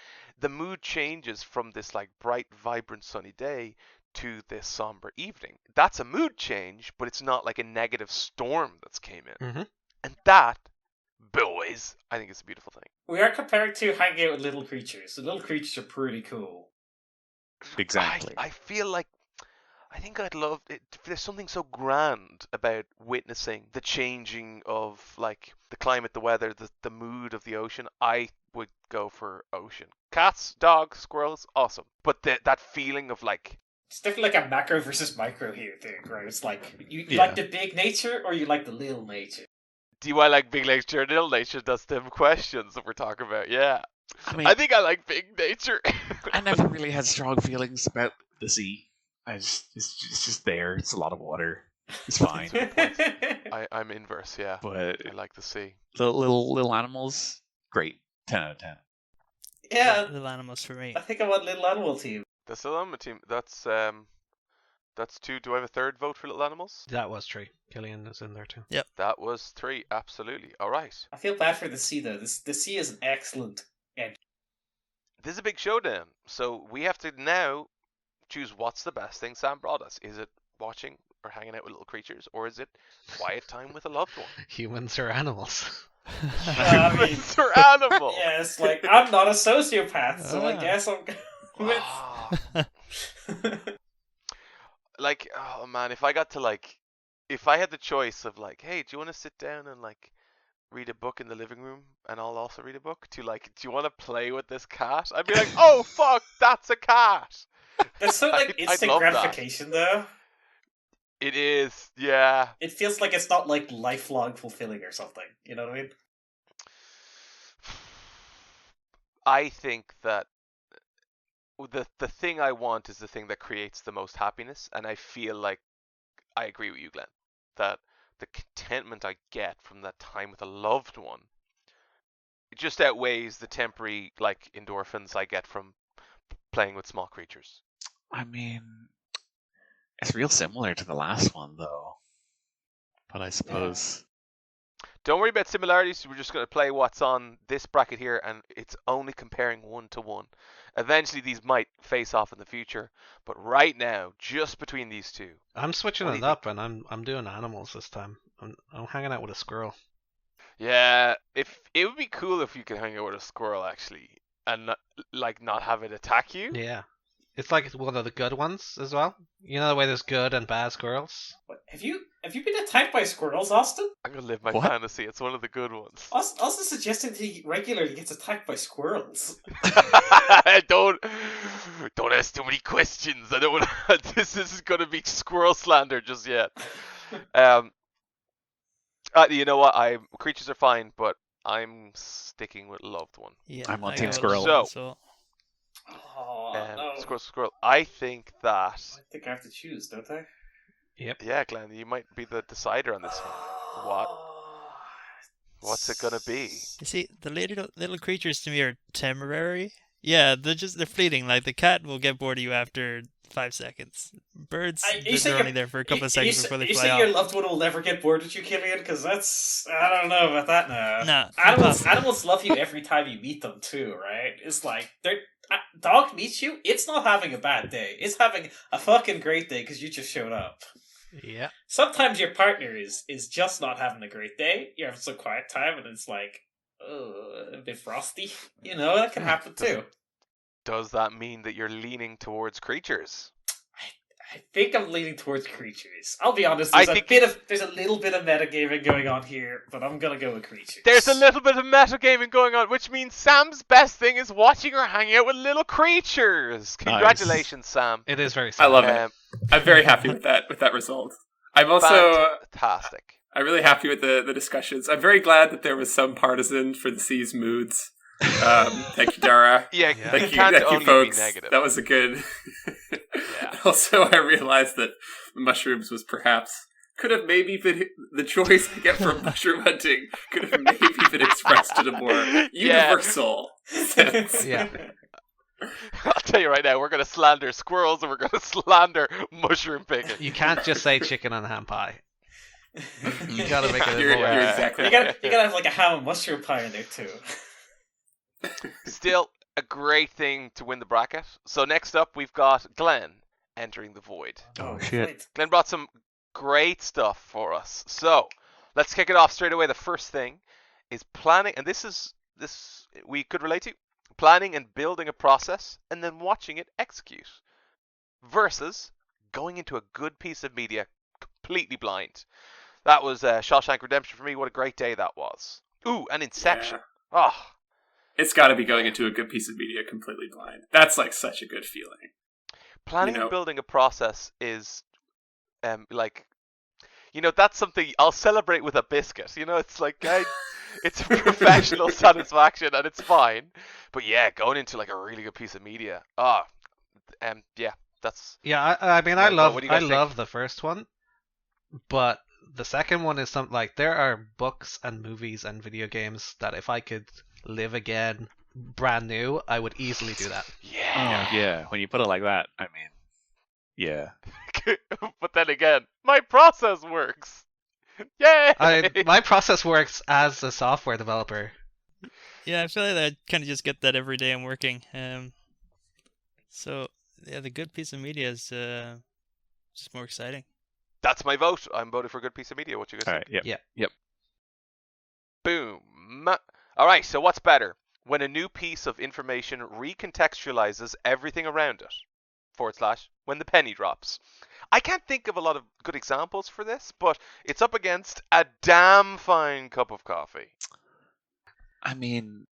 The mood changes from this like bright, vibrant, sunny day to this somber evening. That's a mood change, but it's not like a negative storm that's came in. Mhm. And that, boys, I think it's a beautiful thing. We are compared to hanging out with little creatures. The little creatures are pretty cool. Exactly. I feel like I think I'd love it. There's something so grand about witnessing the changing of like the climate, the weather, the mood of the ocean. I would go for ocean. Cats, dogs, squirrels, awesome. But that feeling of like, It's definitely like a macro versus micro here thing, right? It's like you Yeah. like the big nature or you like the little nature. do I like big nature or little nature? That's them questions that we're talking about. Yeah, I mean, I think I like big nature. I never really had strong feelings about the sea. It's just there. It's a lot of water. It's fine. I'm inverse. Yeah, But I like the sea. little animals, great. 10 out of 10. Yeah, Little animals for me. I think I want little animal team. That's the Llama team. That's two. Do I have a third vote for little animals? That was 3. Killian is in there too. That was 3. Absolutely. All right. I feel bad for the sea though. The sea is an excellent end. This is a big showdown, so we have to now choose what's the best thing Sam brought us. Is it watching or hanging out with little creatures, or is it quiet time with a loved one? Humans or animals? I mean, Humans or animals? yeah, it's like I'm not a sociopath, so I Ah. guess I'm with. Ah. Like, oh man, if I had the choice of like, hey, do you want to sit down and like read a book in the living room, and I'll also read a book, to like, do you want to play with this cat? I'd be like, oh fuck, that's a cat. That's so like I'd instant love that. gratification though. It is, yeah. It feels like it's not like lifelong fulfilling or something. You know what I mean? I think that the thing I want is the thing that creates the most happiness, and I feel like I agree with you, Glenn, that the contentment I get from that time with a loved one, it just outweighs the temporary like endorphins I get from playing with small creatures. I mean, it's real similar to the last one, though. But I suppose. Don't worry about similarities. We're just going to play what's on this bracket here, and it's only comparing 1 to 1. Eventually, these might face off in the future, but right now, just between these two. I'm switching What do it you up, and I'm doing animals this time. I'm hanging out with a squirrel. Yeah, if it would be cool if you could hang out with a squirrel actually, and not have it attack you. Yeah. It's like one of the good ones as well. You know the way there's good and bad squirrels? What, have you been attacked by squirrels, Austin? I'm gonna live my What? fantasy. It's one of the good ones. Austin suggesting that he regularly gets attacked by squirrels. don't ask too many questions. I don't want. This is gonna be squirrel slander just yet. You know what? Creatures are fine, but I'm sticking with loved one. Yeah, I'm on I Team got Squirrel. one, So- Oh, no. Squirrel. I think that. I think I have to choose, don't I? Yeah, Glenn, you might be the decider on this one. What's it gonna be? You see, the little creatures to me are temporary. Yeah, they're fleeting. Like the cat will get bored of you after 5 seconds. Birds, they're only there for a couple of seconds before they you fly say off. your loved one will never get bored with you, Killian? Because that's... I don't know about that now. No, Animals love you every time you meet them too, right? It's like, dog meets you, it's not having a bad day. It's having a fucking great day because you just showed up. Yeah. Sometimes your partner is just not having a great day. You're having some quiet time and it's like, a bit frosty. You know, that can happen too. Does that mean that you're leaning towards creatures? I think I'm leaning towards creatures. I'll be honest. I There's think there's a little bit of metagaming going on here, but I'm gonna go with creatures. there's a little bit of metagaming going on, which means Sam's best thing is watching or hanging out with little creatures. Congratulations, Sam. It is very I sad. love it. I'm very happy with that result. I'm also Fantastic. I'm really happy with the discussions. I'm very glad that there was some partisan for the C's moods. Thank you, Dara. Yeah, Yeah. you can't Thank only you, folks. be negative. That was a good. Yeah. Also, I realized that mushrooms was could have maybe been the choice I get from mushroom hunting could have maybe been expressed in a more universal sense. Yeah. I'll tell you right now, we're going to slander squirrels and we're going to slander mushroom picking. You can't just say chicken on ham pie. You gotta make it You're more. exactly You gotta have like a ham and mushroom pie in there too. Still a great thing to win the bracket. So next up, we've got Glenn entering the void. Oh, shit. Wait. Glenn brought some great stuff for us. So let's kick it off straight away. The first thing is planning, and this we could relate to planning and building a process and then watching it execute versus going into a good piece of media completely blind. That was Shawshank Redemption for me. What a great day that was. Ooh, and Inception. Yeah. Oh, It's got to be going into a good piece of media completely blind. That's like such a good feeling. planning You know- and building a process is that's something I'll celebrate with a biscuit. It's like it's a professional satisfaction and it's fine. But yeah, going into like a really good piece of media. That's Yeah, I mean, Right, what do you I guys think? love the first one, but the second one is something like there are books and movies and video games that if I could live again, brand new, I would easily do that. yeah. Oh, yeah. When you put it like that, I mean, yeah. But then again, my process works. Yay! My process works as a software developer. Yeah, I feel like I kind of just get that every day I'm working. So yeah, the good piece of media is just more exciting. That's my vote. I'm voting for a good piece of media. What you guys All think? right. Yep. Yeah. Yep. Boom. All right. So what's better? When a new piece of information recontextualizes everything around it. / when the penny drops. I can't think of a lot of good examples for this, but it's up against a damn fine cup of coffee. I mean,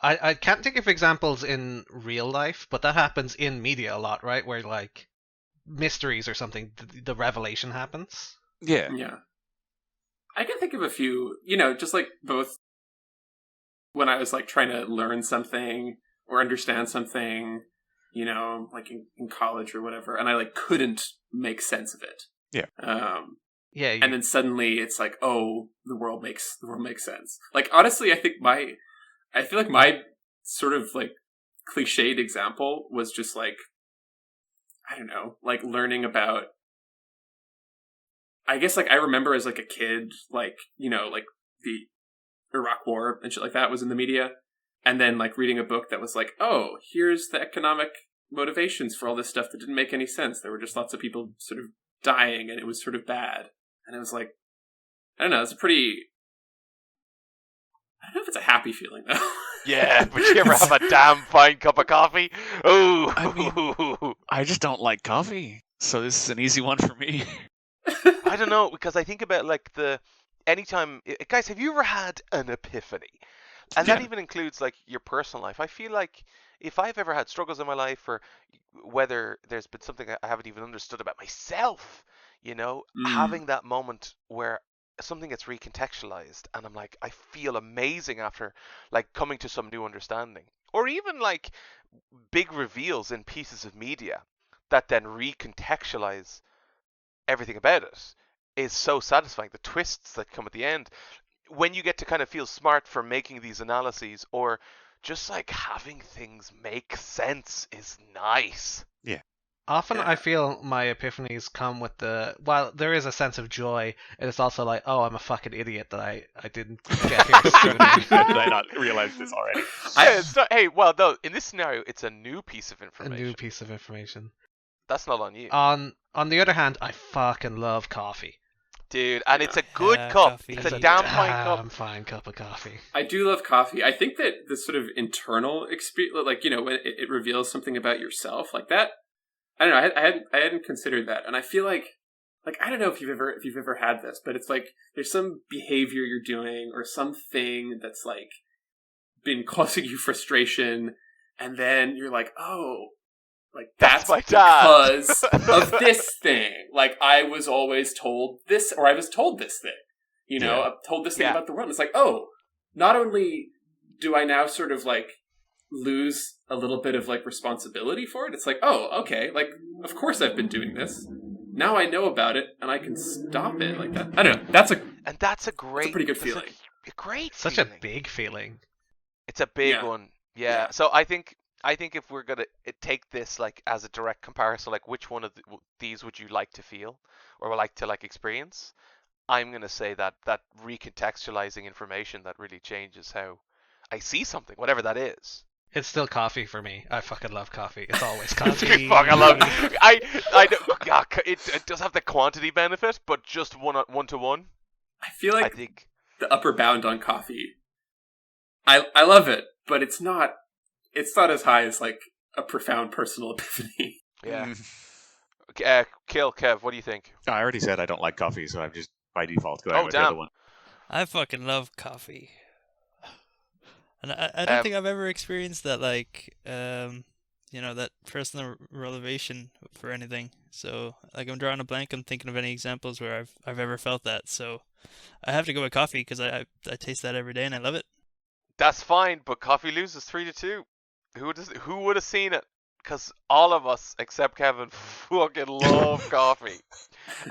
I can't think of examples in real life, but that happens in media a lot, right? Where like mysteries or something, the revelation happens. yeah. Yeah. I can think of a few, just like both when I was like trying to learn something or understand something, like in college or whatever, and I like couldn't make sense of it. Yeah. Yeah, And then suddenly it's like, oh, the world makes sense. Like honestly, I feel like my sort of like cliched example was just like, I don't know, like learning about, I guess like I remember as like a kid, like, like the Iraq War and shit like that was in the media. And then like reading a book that was like, oh, here's the economic motivations for all this stuff that didn't make any sense. There were just lots of people sort of dying and it was sort of bad. And it was like, I don't know, it's a pretty, I don't know if it's a happy feeling though. Yeah, but you ever have a damn fine cup of coffee? Ooh. I I just don't like coffee, so this is an easy one for me. I don't know, because I think about like anytime, guys, have you ever had an epiphany? And that Yeah. even includes like your personal life. I feel like if I've ever had struggles in my life, or whether there's been something I haven't even understood about myself, having that moment where something gets recontextualized and I'm like, I feel amazing after like coming to some new understanding. Or even like big reveals in pieces of media that then recontextualize everything about it is so satisfying. The twists that come at the end, when you get to kind of feel smart for making these analyses, or just like having things make sense, is nice. Often Yeah. I feel my epiphanies come with while there is a sense of joy, it's also like, oh, I'm a fucking idiot that I didn't get here sooner. Did I not realize this already? Yeah, it's not, hey, well, no, in this scenario, it's a new piece of A information. new piece of information. That's not on you, On the other hand, I fucking love coffee. dude. And it's a good Yeah, cup. coffee. It's It's a damn fine damn cup. fine cup of coffee. I do love coffee. I think that the sort of internal experience, like, when it reveals something about yourself, like that I don't know. I hadn't considered that, and I feel like I don't know if you've ever had this, but it's like there's some behavior you're doing or something that's like been causing you frustration, and then you're like, oh, like that's my dad. because of this thing. Like I was always told this, or I was told this thing. You know, I'm told this thing about the world. It's like, oh, not only do I now sort of like lose a little bit of like responsibility for it, it's like, oh, okay, like of course I've been doing this. Now I know about it and I can stop it like that. I don't know. That's a pretty good feeling. A great Such feeling. a big feeling. It's a big one. Yeah. So I think if we're gonna take this like as a direct comparison, like which one of these would you like to feel or like to like experience? I'm gonna say that recontextualizing information that really changes how I see something, whatever that is. It's still coffee for me. I fucking love coffee. It's always coffee. Fuck, I love. I it does have the quantity benefit, but just one to one. I feel like I think the upper bound on coffee. I love it, but it's not as high as like a profound personal epiphany. Yeah. Kill Kev. What do you think? I already said I don't like coffee, so I'm just by default going with the other one. I fucking love coffee. And I don't think I've ever experienced that, like, that personal relevation for anything. So, like, I'm drawing a blank. I'm thinking of any examples where I've ever felt that. So, I have to go with coffee because I taste that every day and I love it. That's fine, but coffee loses 3-2. Who would have seen it? Because all of us, except Kevin, fucking love coffee.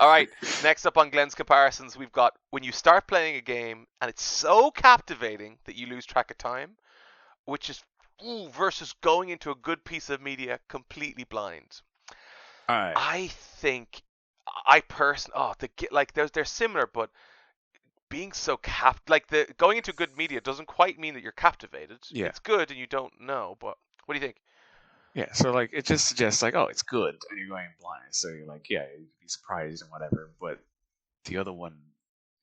All right, next up on Glenn's comparisons, we've got when you start playing a game and it's so captivating that you lose track of time, which is versus going into a good piece of media completely blind. All right. I think they're similar, but being so going into good media doesn't quite mean that you're captivated. Yeah. It's good and you don't know, but what do you think? Yeah, so like it just suggests like, oh, it's good, and you're going blind, so you're like, yeah, you'd be surprised and whatever. But the other one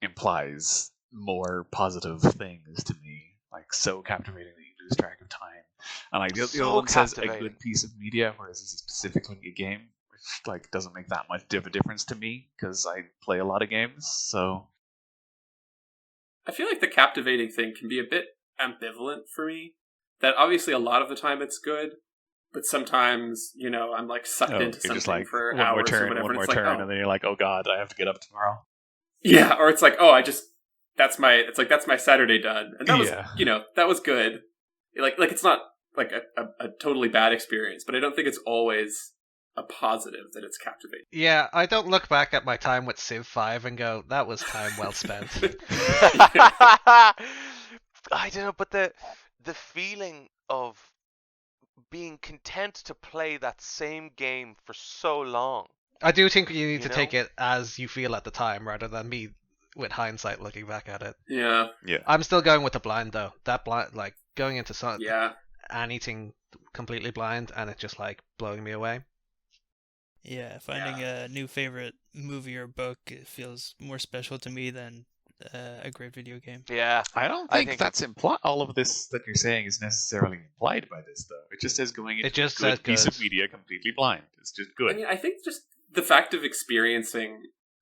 implies more positive things to me, like so captivating that you lose track of time. And like the other one says a good piece of media, whereas this is specifically a game, which like doesn't make that much of a difference to me because I play a lot of games. So I feel like the captivating thing can be a bit ambivalent for me. That obviously a lot of the time it's good. But sometimes, I'm like sucked into something just like, for one hours more turn, or whatever. One more it's turn, like, and then you're like, oh god, I have to get up tomorrow. Yeah, or it's like, oh, that's my Saturday done, and that was, that was good. Like it's not like a totally bad experience, but I don't think it's always a positive that it's captivating. Yeah, I don't look back at my time with Civ 5 and go, that was time well spent. I don't know, but the feeling of being content to play that same game for so long. I do think you need to take it as you feel at the time rather than me with hindsight looking back at it. Yeah. I'm still going with the blind though. That blind, like going into anything completely blind and it just like blowing me away. Yeah, finding a new favorite movie or book, it feels more special to me than a great video game. Yeah, I don't think that's implied. All of this that you're saying is necessarily implied by this, though. It just says going into a good piece of media completely blind. It's just good. I mean, I think just the fact of experiencing,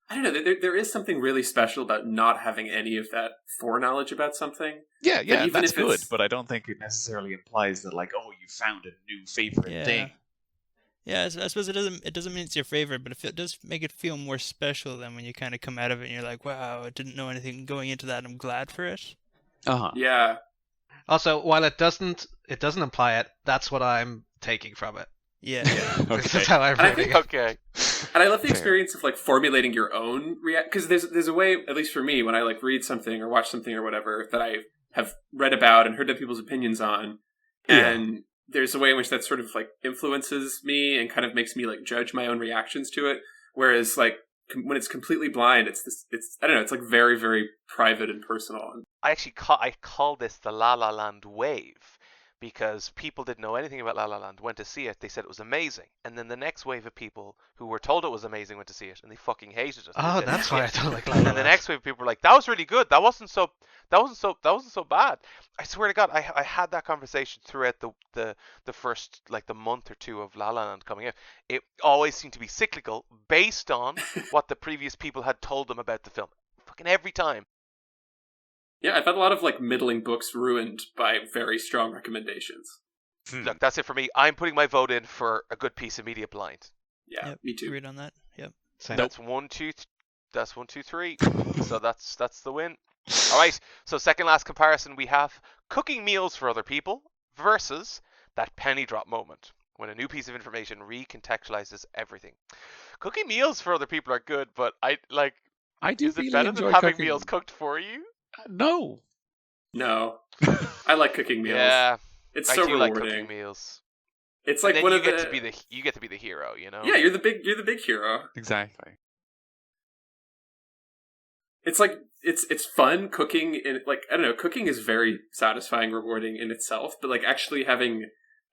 I don't know, there is something really special about not having any of that foreknowledge about something. Yeah, that's good, but I don't think it necessarily implies that, like, oh, you found a new favorite thing. Yeah, I suppose it doesn't mean it's your favorite, but it does make it feel more special than when you kind of come out of it and you're like, wow, I didn't know anything going into that and I'm glad for it. Uh-huh. Yeah. Also, while it doesn't imply it, that's what I'm taking from it. Yeah. Okay. This is how I'm reading it. Okay. And I love the experience of like formulating your own because there's a way, at least for me, when I like read something or watch something or whatever that I have read about and heard people's opinions on, and there's a way in which that sort of like influences me and kind of makes me like judge my own reactions to it. Whereas like when it's completely blind, it's I don't know, it's like very, very private and personal. I actually I call this the La La Land wave because people didn't know anything about La La Land, went to see it, they said it was amazing. And then the next wave of people who were told it was amazing went to see it, and they fucking hated it. Oh, They said, that's why I "Shit." don't like La La And the Land. next wave of people were like, that was really good. That wasn't so bad. I swear to God, I had that conversation throughout the first like the month or two of La La Land coming out. It always seemed to be cyclical based on what the previous people had told them about the film. Fucking every time. Yeah, I've had a lot of like middling books ruined by very strong recommendations. Look, that's it for me. I'm putting my vote in for a good piece of media blind. Yeah, Yep, me too. agreed on that. Yep. Same. That's 1, 2. That's 1, 2, 3. So that's the win. All right. So second last comparison, we have cooking meals for other people versus that penny drop moment when a new piece of information recontextualizes everything. Cooking meals for other people are good, but I do is it really better than enjoy having cooking. meals cooked for you? No. No, I like cooking meals. Yeah, It's I so do rewarding. like cooking meals. It's And like then one you of get the to be the hero, you know? yeah. You're the big hero. Exactly. It's like it's fun cooking, and like I don't know, cooking is very satisfying, rewarding in itself. But like actually having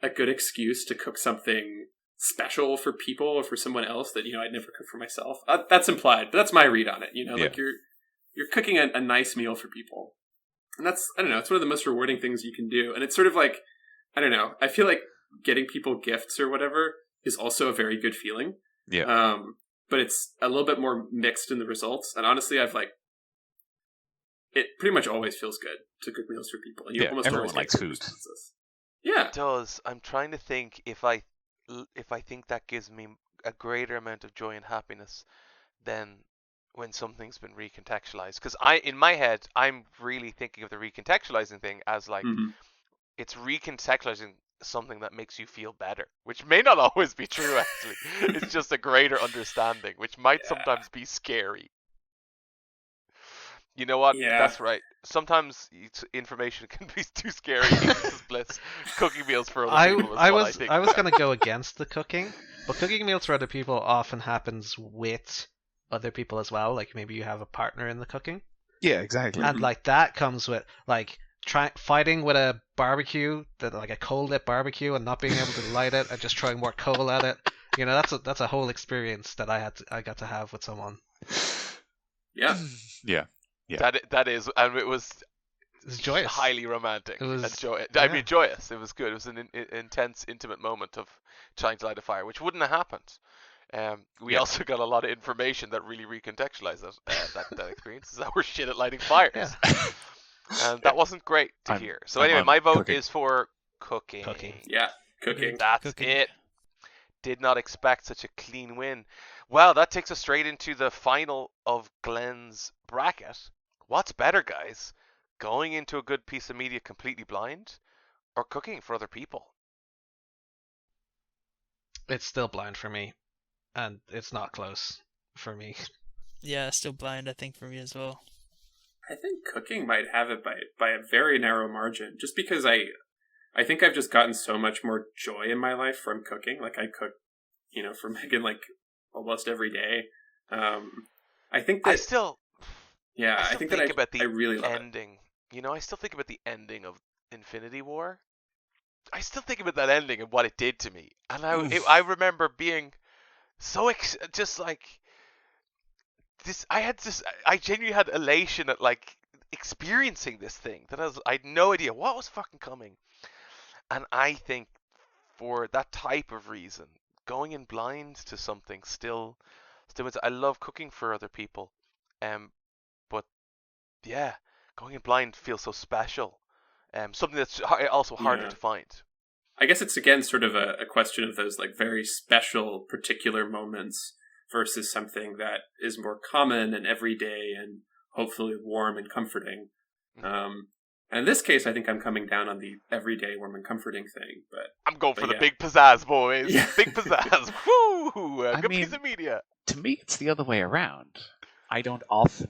a good excuse to cook something special for people or for someone else that I'd never cook for myself. That's implied, but that's my read on it. Like you're cooking a nice meal for people, and that's I don't know. It's one of the most rewarding things you can do, and it's sort of like I don't know. I feel like getting people gifts or whatever is also a very good feeling. Yeah. But it's a little bit more mixed in the results. And honestly, it pretty much always feels good to cook meals for people. And you almost everyone always get likes good food. responses. Yeah. It does. I'm trying to think if I think that gives me a greater amount of joy and happiness than when something's been recontextualized. Because in my head, I'm really thinking of the recontextualizing thing as like it's recontextualizing something that makes you feel better, which may not always be true. Actually, it's just a greater understanding, which might sometimes be scary. You know what? Yeah. That's right. Sometimes information can be too scary. Ignorance is bliss. Cooking meals for other people is I what I was think. I was gonna go against the cooking, but cooking meals for other people often happens with other people as well. Like maybe you have a partner in the cooking, Yeah, exactly. and like that comes with like fighting with a barbecue, like a coal lit barbecue, and not being able to light it, and just throwing more coal at it. That's a whole experience that I got to have with someone. Yeah. Yeah. That is, and it was joyous. highly romantic. It was, I mean, joyous. It was good. It was an intense, intimate moment of trying to light a fire, which wouldn't have happened. We also got a lot of information that really recontextualized that experience. Is that we're shit at lighting fires, and that wasn't great to hear. So anyway, my vote is for cooking. Yeah. Cooking. That's it. Did not expect such a clean win. Well, that takes us straight into the final of Glenn's bracket. What's better, guys? Going into a good piece of media completely blind, or cooking for other people? It's still blind for me, and it's not close for me. Yeah, still blind, I think, for me as well. I think cooking might have it by a very narrow margin, just because I think I've just gotten so much more joy in my life from cooking. Like I cook, for Megan like almost every day. I think that I still think that about the I really love ending. I still think about the ending of Infinity War. I still think about that ending and what it did to me, and I remember being so just like this. I genuinely had elation at like experiencing this thing that I had no idea what was fucking coming. And I think for that type of reason, going in blind to something still I love cooking for other people, but yeah, going in blind feels so special. Something that's also harder to find. I guess it's again sort of a question of those like very special particular moments versus something that is more common and everyday and hopefully warm and comforting. And in this case, I think I'm coming down on the everyday warm and comforting thing. But I'm going for the big pizzazz, boys. Yeah. Big pizzazz. Woo! I Good mean, piece of media. To me, it's the other way around. I don't often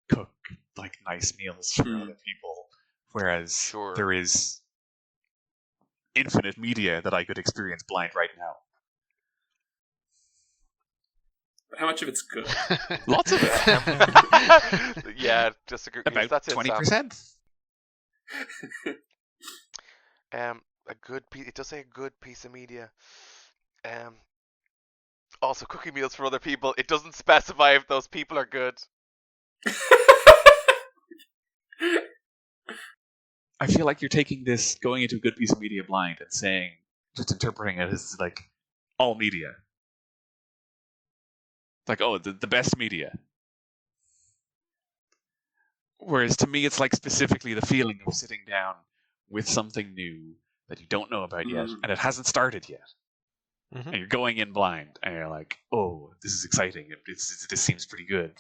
cook like nice meals for other people, whereas there is infinite media that I could experience blind right now. But how much of it's good? Lots of it. Yeah, disagree. About That's it, 20%. A good piece. It does say a good piece of media. Also, cooking meals for other people. It doesn't specify if those people are good. I feel like you're taking this, going into a good piece of media blind and saying, just interpreting it as like all media. Like, oh, the best media. Whereas to me, it's like specifically the feeling of sitting down with something new that you don't know about yet, and it hasn't started yet. Mm-hmm. And you're going in blind, and you're like, oh, this is exciting. This seems pretty good.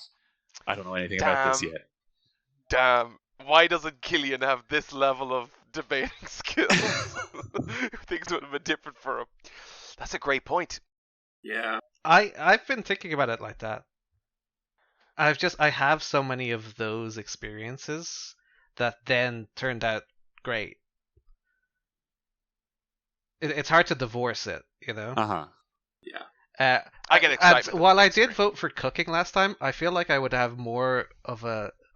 I don't know anything about this yet. Damn. Why doesn't Killian have this level of debating skills? Things would have been different for him. That's a great point. Yeah. I've been thinking about it like that. I have so many of those experiences that then turned out great. It's hard to divorce it, you know? Uh-huh. Yeah. I get excitement. And while I did vote for cooking last time, I feel like I would have more of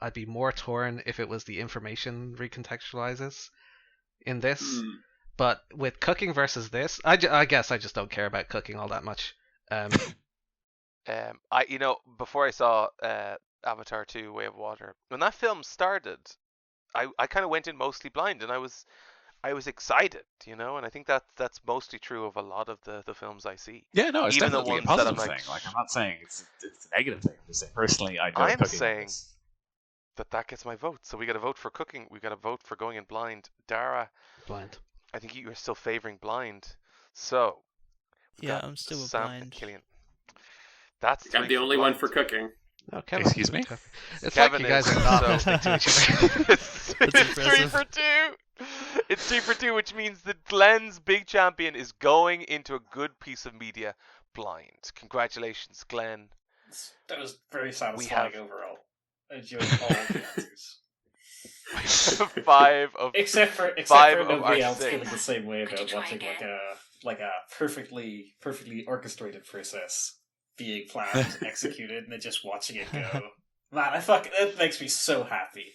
I'd be more torn if it was the information recontextualizes in this. But with cooking versus this, I guess I just don't care about cooking all that much. Before I saw Avatar 2: Way of Water, when that film started, I kind of went in mostly blind, and I was excited, and I think that's mostly true of a lot of the films I see. Yeah, no, it's Even the definitely a ones that I'm positive like, thing. Like, I'm not saying it's a negative thing. I'm just saying, personally, I enjoy I'm cooking. saying that gets my vote. So we got to vote for cooking. We got to vote for going in blind. Dara, Blind. I think you are still favoring blind. So Yeah, I'm still Sam blind. and Killian. That's I'm three the for only blind. one for cooking. Oh, Kevin. Excuse me? It's Kevin like you guys is, are not so- listening to each other. it's three impressive. for two. It's 2 for 2, which means that Glenn's big champion is going into a good piece of media blind. Congratulations, Glenn. That was very satisfying overall. I enjoyed all of the answers. 5 of Except for Five of nobody our else 6. feeling the same way Could you about try watching again? like a perfectly orchestrated process being planned, executed, and then just watching it go. Man, it makes me so happy.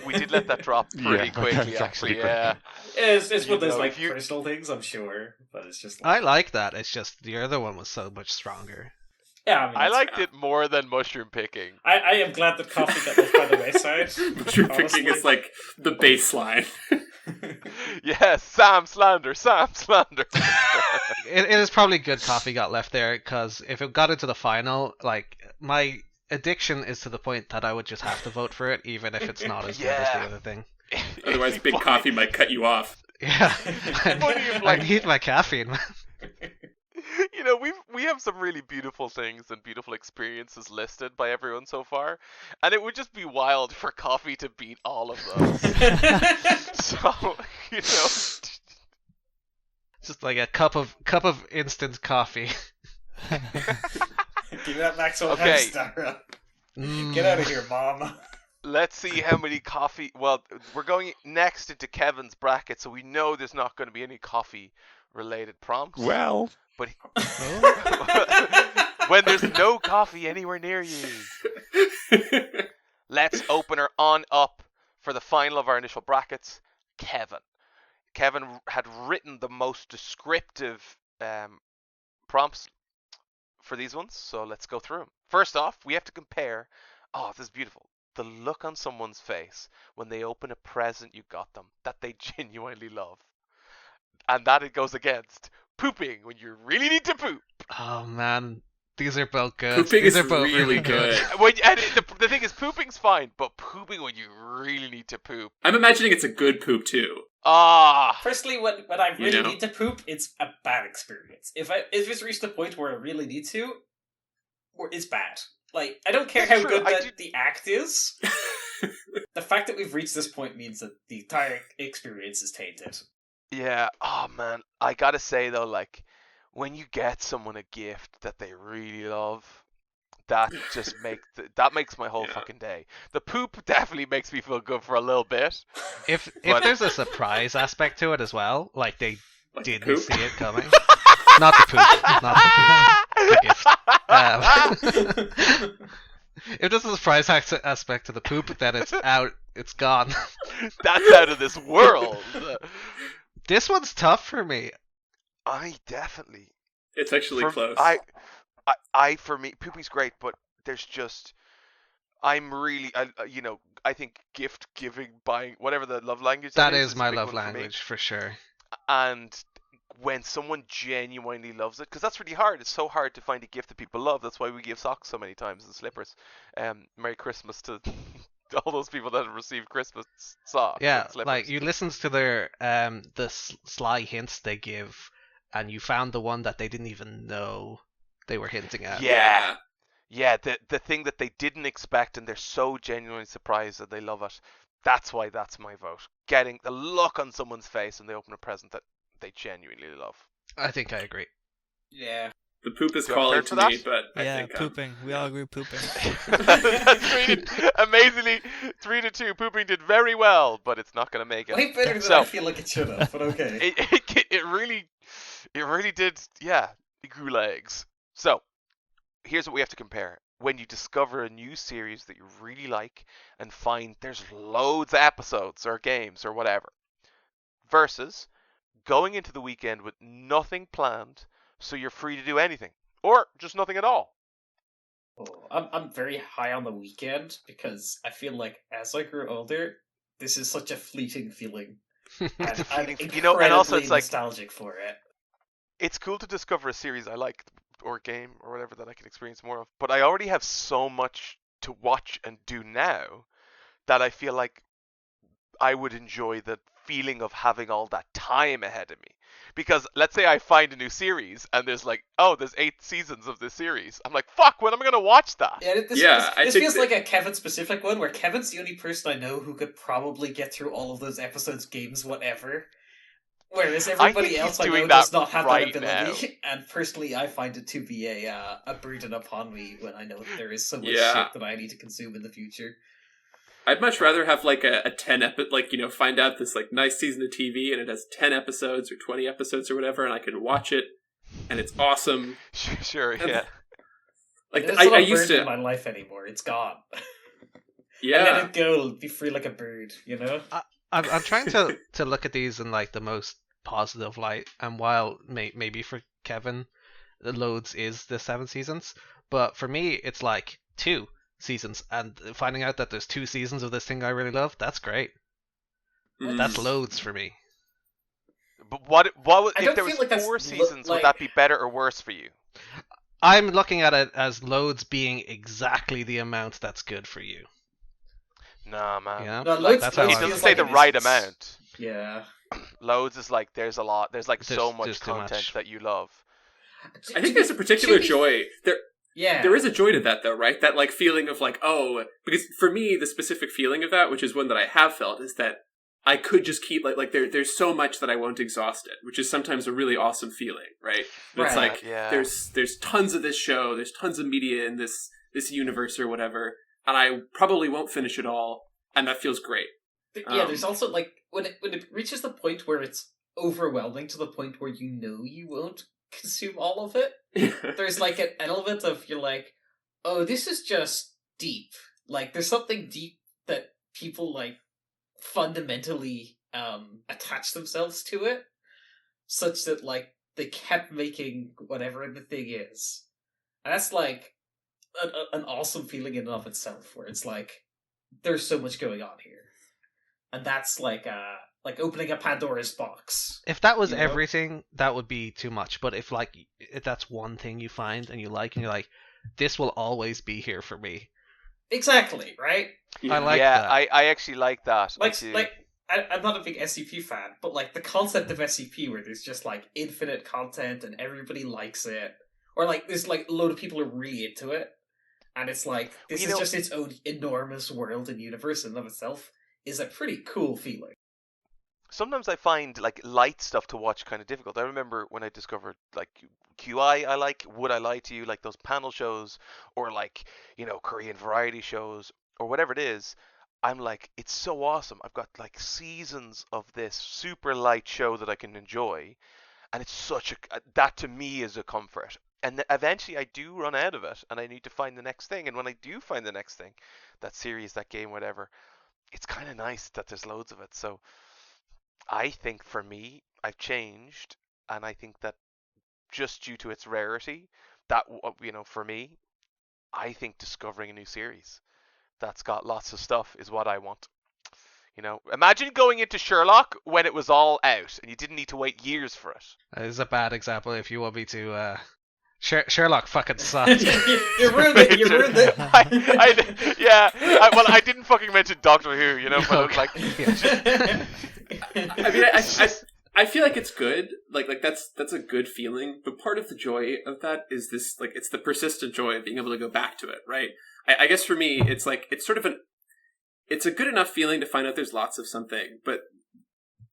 We did let that drop pretty Yeah, quickly, drop actually. pretty Yeah. It's You one of those know, like if you- personal things, I'm sure, but it's just I like that. It's just the other one was so much stronger. yeah. I mean, I that's liked fair. it more than mushroom picking. I am glad that coffee got left by the wayside. Mushroom picking honestly. is like the baseline. Yes, Sam Slander. It is probably good coffee got left there, because if it got into the final, like, my addiction is to the point that I would just have to vote for it, even if it's not as good as the Yeah. other thing. Otherwise, It's Big funny. Coffee might cut you off. Yeah, funny if, I like- need my caffeine, man. We have some really beautiful things and beautiful experiences listed by everyone so far, and it would just be wild for coffee to beat all of those. So, Just like a cup of instant coffee. Give me that Maxwell Okay. House, Dara. Get out of here, Mom. let's see how many coffee. Well, we're going next into Kevin's bracket, so we know there's not going to be any coffee-related prompts. Well, But when there's no coffee anywhere near you, let's open her on up for the final of our initial brackets. Kevin. Kevin had written the most descriptive prompts for these ones, so let's go through them. First off, we have to compare. Oh, this is beautiful. The look on someone's face when they open a present you got them that they genuinely love. And that it goes against pooping when you really need to poop. Oh man, these are both good. Pooping these is are both really good. The thing is, pooping's fine, but pooping when you really need to poop. I'm imagining it's a good poop too. Ah, Firstly, when I You really know? need to poop, it's a bad experience. If it's reached the point where I really need to, or it's bad. Like, I don't care That's how true, good I do- the act is. The fact that we've reached this point means that the entire experience is tainted. yeah. Oh man, I gotta say though, like when you get someone a gift that they really love, that just makes my whole Yeah. fucking day. The poop definitely makes me feel good for a little bit. If But- there's a surprise aspect to it as well, like they Like the didn't poop? see it coming. Not the poop. Not the poop. The gift. If there's a surprise aspect to the poop, then it's out. It's gone. That's out of this world. This one's tough for me. I definitely. It's actually close. For me, Poopy's great, but there's just. I'm really, I think gift giving, buying, whatever the love language That is is a my big love one for me. language for sure. And when someone genuinely loves it, because that's really hard. It's so hard to find a gift that people love. That's why we give socks so many times and slippers. Merry Christmas to all those people that have received Christmas socks Yeah, and slippers. like you listened to their the sly hints they give, and you found the one that they didn't even know they were hinting at. Yeah, the thing that they didn't expect and they're so genuinely surprised that they love it. That's why that's my vote. Getting the look on someone's face when they open a present that they genuinely love. I think I agree. Yeah. The poop is Do you have a calling third to for me, that? but I Yeah, think pooping. We all agree pooping. Amazingly, 3-2. Pooping did very well, but it's not going to make it. Way better than So- I feel like it should have, but okay. It really did. Yeah, it grew legs. So here's what we have to compare. When you discover a new series that you really like and find there's loads of episodes or games or whatever, versus going into the weekend with nothing planned, so you're free to do anything or just nothing at all. Oh, I'm very high on the weekend because I feel like as I grew older, this is such a fleeting feeling. And It's a I'm fleeting, incredibly and also it's like nostalgic for it. it's cool to discover a series I like or game or whatever that I can experience more of. But I already have so much to watch and do now that I feel like I would enjoy the feeling of having all that time ahead of me. Because let's say I find a new series and there's like, oh, there's 8 seasons of this series. I'm like, fuck, when am I going to watch that? Yeah, this I think feels that- like a Kevin specific one where Kevin's the only person I know who could probably get through all of those episodes, games, whatever. Whereas everybody think else he's I doing know does that not have right that ability. And personally, I find it to be a burden upon me when I know that there is so much Yeah. shit that I need to consume in the future. I'd much rather have like a 10 find out this like nice season of TV and it has 10 episodes or 20 episodes or whatever, and I can watch it and it's awesome. Sure, And- yeah. Like It's I not a used burden in to, my life anymore. It's gone. I yeah. let it go. Be free like a bird, you know? I'm trying to look at these in like the most positive light, and while maybe for Kevin, the loads is the 7 seasons, but for me it's like 2 seasons, and finding out that there's 2 seasons of this thing I really love, that's great. Mm. That's loads for me. But what I if don't there was feel like that's 4 seasons? like- Would that be better or worse for you? I'm looking at it as loads being exactly the amount that's good for you. Nah, man. Yeah, No, like, loads- that's how loads It I doesn't feels say like the it right is- amount. Yeah. Loads is like there's a lot. There's like so much there's too content much. that you love. I think there's a particular joy. Yeah. There is a joy to that, though, right? That like feeling of like, oh, because for me, the specific feeling of that, which is one that I have felt, is that I could just keep there's so much that I won't exhaust it, which is sometimes a really awesome feeling, right? But it's Right. like Yeah. there's tons of this show, there's tons of media in this universe or whatever, and I probably won't finish it all, and that feels great. Yeah, there's also like when it reaches the point where it's overwhelming to the point where you know you won't consume all of it. There's like an element of you're like, oh, this is just deep. Like there's something deep that people like fundamentally attach themselves to it, such that like they kept making whatever the thing is, and that's like an awesome feeling in and of itself, where it's like there's so much going on here, and that's like opening a Pandora's box. If that was You know? everything, that would be too much. But if that's one thing you find and you like, and you're like, this will always be here for me. Exactly, right? I like yeah, that. I actually like that. I do. I'm not a big SCP fan, but like the concept of SCP where there's just like infinite content and everybody likes it, or like there's like a load of people are really into it, and it's like this You is know- just its own enormous world and universe in and of itself, is a pretty cool feeling. Sometimes I find like light stuff to watch kind of difficult. I remember when I discovered like QI, I like Would I Lie to You, like those panel shows, or like Korean variety shows, or whatever it is. I'm like, it's so awesome. I've got like seasons of this super light show that I can enjoy, and it's such that to me is a comfort. And eventually I do run out of it, and I need to find the next thing. And when I do find the next thing, that series, that game, whatever, it's kind of nice that there's loads of it. So I think for me, I've changed, and I think that just due to its rarity, that for me, I think discovering a new series that's got lots of stuff is what I want. Imagine going into Sherlock when it was all out and you didn't need to wait years for it. That is a bad example. If you want me to, Sherlock fucking sucks. You ruined it. You ruined it. I didn't fucking mention Doctor Who, but I was like, I mean, I feel like it's good. Like that's a good feeling. But part of the joy of that is this, like, it's the persistent joy of being able to go back to it, right? I guess for me, it's like it's a good enough feeling to find out there's lots of something, but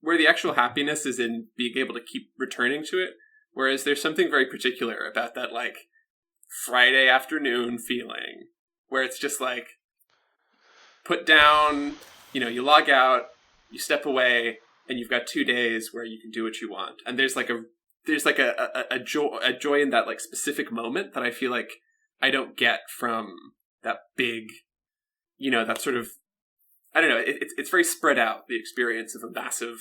where the actual happiness is in being able to keep returning to it. Whereas there's something very particular about that, like, Friday afternoon feeling, where it's just like, put down, you log out, you step away, and you've got 2 days where you can do what you want. And there's a joy in that, like, specific moment that I feel like I don't get from that big, that sort of, I don't know, it's very spread out, the experience of a massive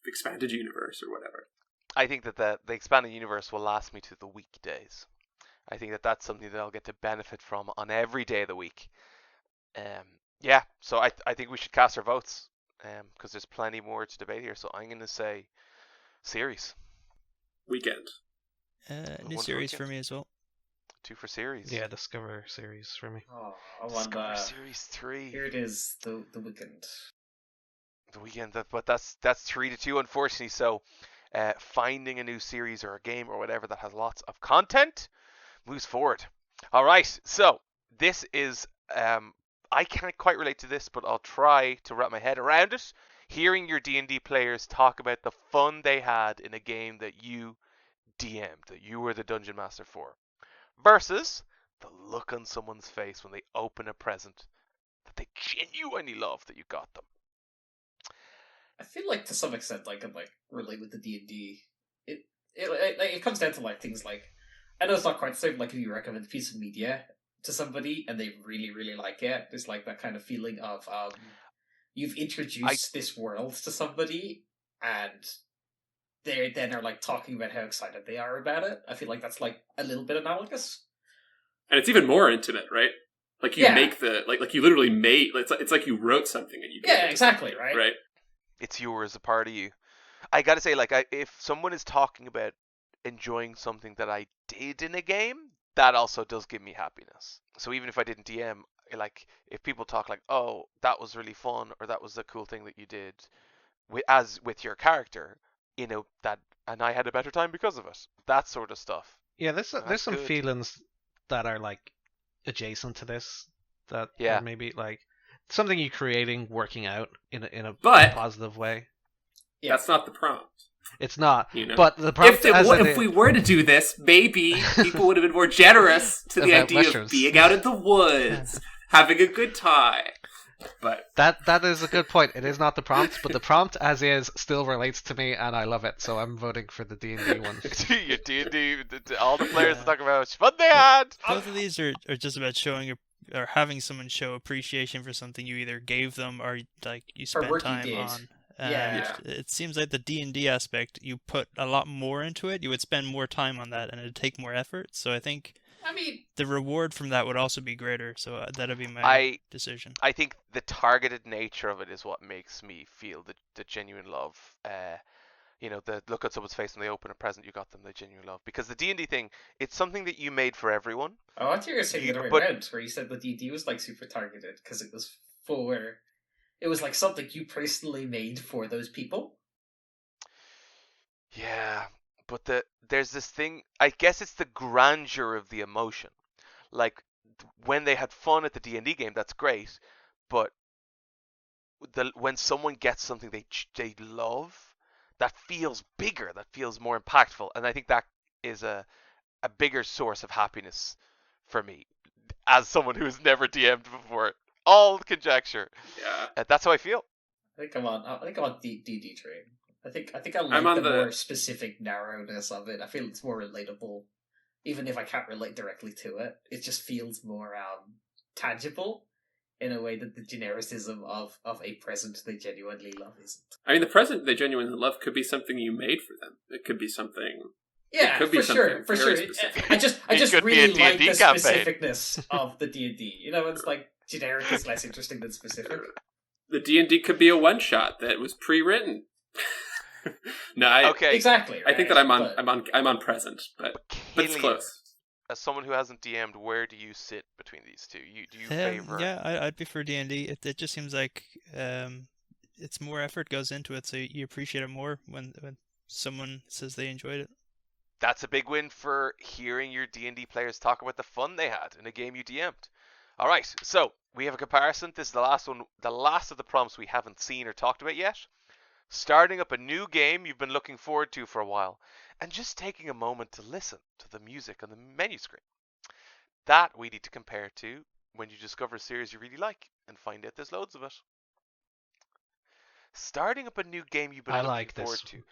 expanded universe or whatever. I think that the expanded universe will last me to the weekdays. I think that that's something that I'll get to benefit from on every day of the week. So I think we should cast our votes, because there's plenty more to debate here. So I'm going to say series. Weekend. New series for me as well. 2 for series. Yeah, Discover series for me. Oh, I want Discover series 3. Here it is, the weekend. The weekend, but that's 3-2, unfortunately. So, finding a new series or a game or whatever that has lots of content moves forward. All right, so this is I can't quite relate to this, but I'll try to wrap my head around it. Hearing your D&D players talk about the fun they had in a game that you DM'd, that you were the dungeon master for, versus the look on someone's face when they open a present that they genuinely love that you got them. I feel like to some extent I can relate with the D&D. It comes down to things like, I know it's not quite the same, like if you recommend a piece of media to somebody and they really, really like it, there's that kind of feeling of you've introduced this world to somebody and they then are talking about how excited they are about it. I feel like that's a little bit analogous. And it's even more intimate, right? Like you make the like you literally made it's like you wrote something and you exactly, right? Right. It's yours, a part of you. I gotta say, if someone is talking about enjoying something that I did in a game, that also does give me happiness. So even if I didn't DM, if people talk oh, that was really fun, or that was a cool thing that you did with your character, that, and I had a better time because of it. That sort of stuff. Yeah, there's some good. feelings that are adjacent to this that Yeah. are maybe something you're creating, working out in a But positive way. Yeah. That's not the prompt. It's not. But the prompt if we were to do this, maybe people would have been more generous to the About idea mushrooms. of being out in the woods, having a good time. But that is a good point. It is not the prompt, but the prompt as is still relates to me, and I love it. So I'm voting for the D&D one. Your D&D, all the players talk about how much fun they had. Both of these are just about showing or having someone show appreciation for something you either gave them or you spent work you time did. on. Yeah. It seems like the D&D aspect, you put a lot more into it. You would spend more time on that, and it'd take more effort. So I think the reward from that would also be greater. So that'd be my decision. I think the targeted nature of it is what makes me feel the genuine love. The look at someone's face when they open a present you got them, the genuine love. Because the D&D thing, it's something that you made for everyone. Oh, I thought you were saying the other way around, where you said the D&D was super targeted because it was for... It was something you personally made for those people. Yeah, but there's this thing, I guess it's the grandeur of the emotion. When they had fun at the D&D game, that's great, but when someone gets something they love, that feels bigger, that feels more impactful, and I think that is a bigger source of happiness for me, as someone who has never DM'd before. All conjecture. Yeah. That's how I feel. I think I'm on D&D train. I think I like I'm on the the more specific narrowness of it. I feel it's more relatable, even if I can't relate directly to it. It just feels more tangible in a way that the genericism of a present they genuinely love isn't. I mean, the present they genuinely love could be something you made for them. It could be something. Yeah, it could be for something sure, for very sure. specific. I just could be a really like D&D the campaign. specificness of the D&D. You know, it's like generic is less interesting than specific. The D&D could be a one shot that was pre-written. No, Okay, Exactly. I think that right, I'm on present, but it's Killian, close. as someone who hasn't DM'd, where do you sit between these two? Do you favor? Yeah, I'd prefer D&D. It just seems like it's more effort goes into it, so you appreciate it more when someone says they enjoyed it. That's a big win for hearing your D&D players talk about the fun they had in a game you DM'd. All right, so we have a comparison. This is the last one, the last of the prompts we haven't seen or talked about yet. Starting up a new game you've been looking forward to for a while, and just taking a moment to listen to the music on the menu screen. That we need to compare to when you discover a series you really like and find out there's loads of it. Starting up a new game you've been I looking like this. forward to.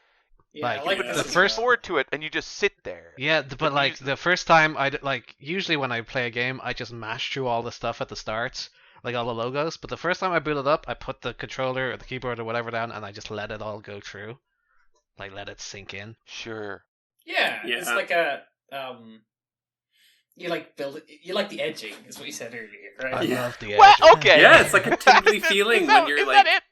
Yeah, Like, I like You've been this looking as first- well. forward to it, and you just sit there. Yeah, but like the first time usually when I play a game, I just mash through all the stuff at the start, like all the logos. But the first time I boot it up, I put the controller or the keyboard or whatever down, and I just let it all go through, like let it sink in. Sure. Yeah, Yeah. it's like a you like the edging, is what you said earlier, right? I Yeah. love the Well, edge. okay. Yeah, it's like a tingly Is feeling that- when you're is like that it?